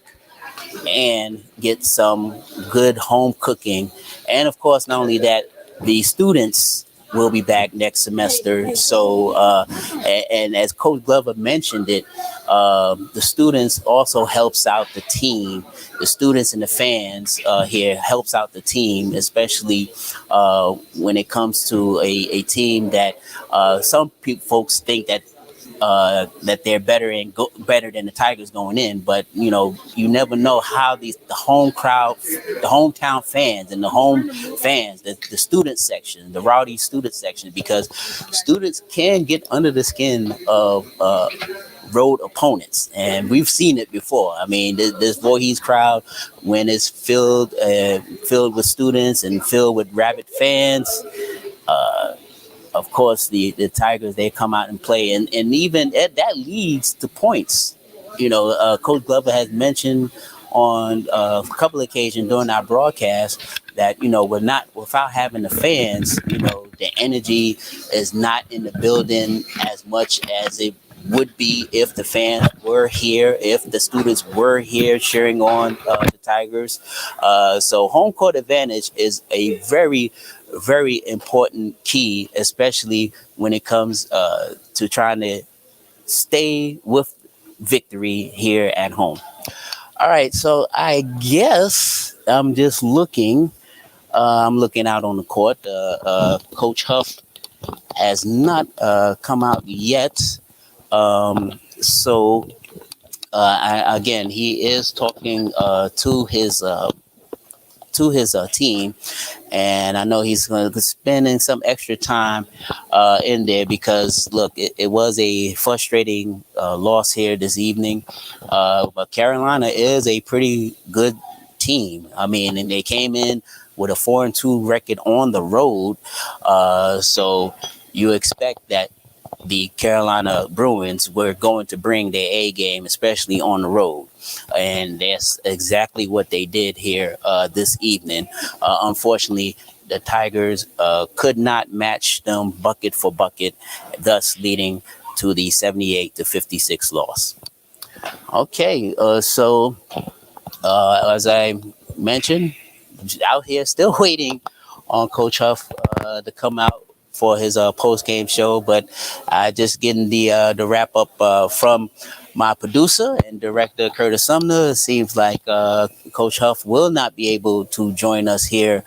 [SPEAKER 1] and get some good home cooking. And of course, not only that, the students will be back next semester. So, and as Coach Glover mentioned it, the students also helps out the team. The students and the fans here helps out the team, especially when it comes to a team that some folks think that they're better than the Tigers going in, but you never know how the home crowd, the hometown fans, and the home fans, the student section, the rowdy student section, because students can get under the skin of road opponents, and we've seen it before. I mean, this Voorhees crowd, when it's filled with students and filled with rabid fans. Of course, the Tigers, they come out and play, and even that leads to points. Coach Glover has mentioned on a couple of occasions during our broadcast that we're not, without having the fans. The energy is not in the building as much as it would be if the fans were here, if the students were here cheering on the Tigers. So home court advantage is a very, very important key, especially when it comes to trying to stay with victory here at home. All right, so I guess I'm just looking. I'm looking out on the court. Coach Huff has not come out yet. Again, he is talking to his team, and I know he's going to be spending some extra time in there, because look, it was a frustrating loss here this evening, but Carolina is a pretty good team. I mean, and they came in with a 4-2 record on the road, so you expect that the Carolina Bruins were going to bring their A game, especially on the road. And that's exactly what they did here this evening. Unfortunately, the Tigers could not match them bucket for bucket, thus leading to the 78-56 loss. Okay, so as I mentioned, out here still waiting on Coach Huff to come out for his post-game show, but I just getting the wrap up from my producer and director Curtis Sumner. It seems like Coach Huff will not be able to join us here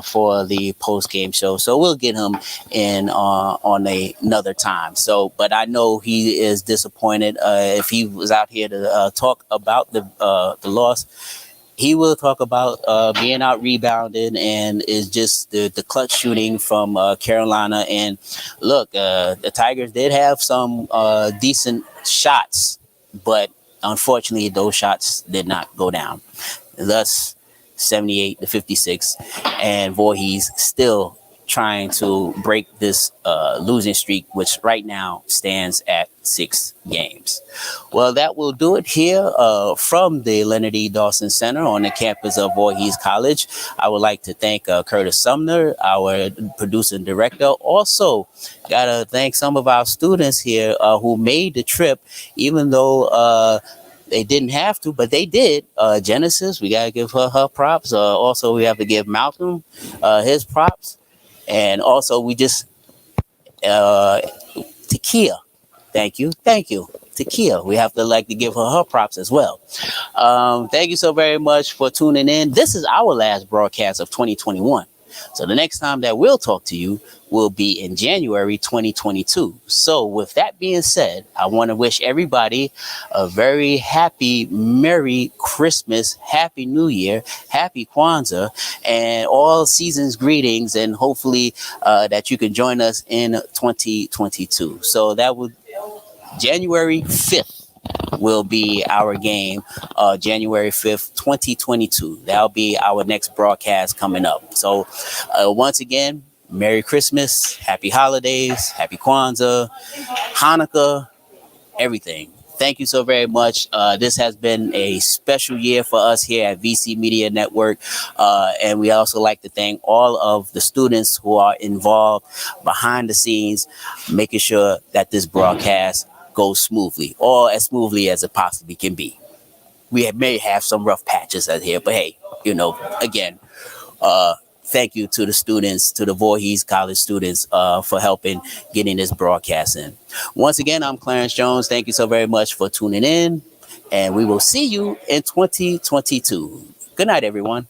[SPEAKER 1] for the post-game show, so we'll get him in on another time. So, but I know he is disappointed. If he was out here to talk about the loss, he will talk about being out rebounded, and is just the clutch shooting from Carolina. And look, the Tigers did have some decent shots, but unfortunately those shots did not go down. Thus 78-56, and Voorhees still trying to break this losing streak, which right now stands at 6 games. Well, that will do it here from the Leonard E. Dawson Center on the campus of Voorhees College. I would like to thank Curtis Sumner, our producer and director. Also, got to thank some of our students here who made the trip, even though they didn't have to, but they did. Genesis, we got to give her props. Also, we have to give Malcolm his props. And also, we just Takia. Thank you. Takia. We have to give her props as well. Thank you so very much for tuning in. This is our last broadcast of 2021. So the next time that we'll talk to you will be in January 2022. So with that being said, I want to wish everybody a very happy, Merry Christmas, Happy New Year, Happy Kwanzaa, and all seasons greetings, and hopefully that you can join us in 2022. So that would January 5th will be our game, January 5th, 2022. That'll be our next broadcast coming up. So once again, Merry Christmas, Happy Holidays, Happy Kwanzaa, Hanukkah, everything. Thank you so very much. This has been a special year for us here at VC Media Network. And we also like to thank all of the students who are involved behind the scenes, making sure that this broadcast goes smoothly, or as smoothly as it possibly can be. We may have some rough patches out here, but hey, again, thank you to the students, to the Voorhees College students, for helping getting this broadcast in. Once again, I'm Clarence Jones. Thank you so very much for tuning in, and we will see you in 2022. Good night, everyone.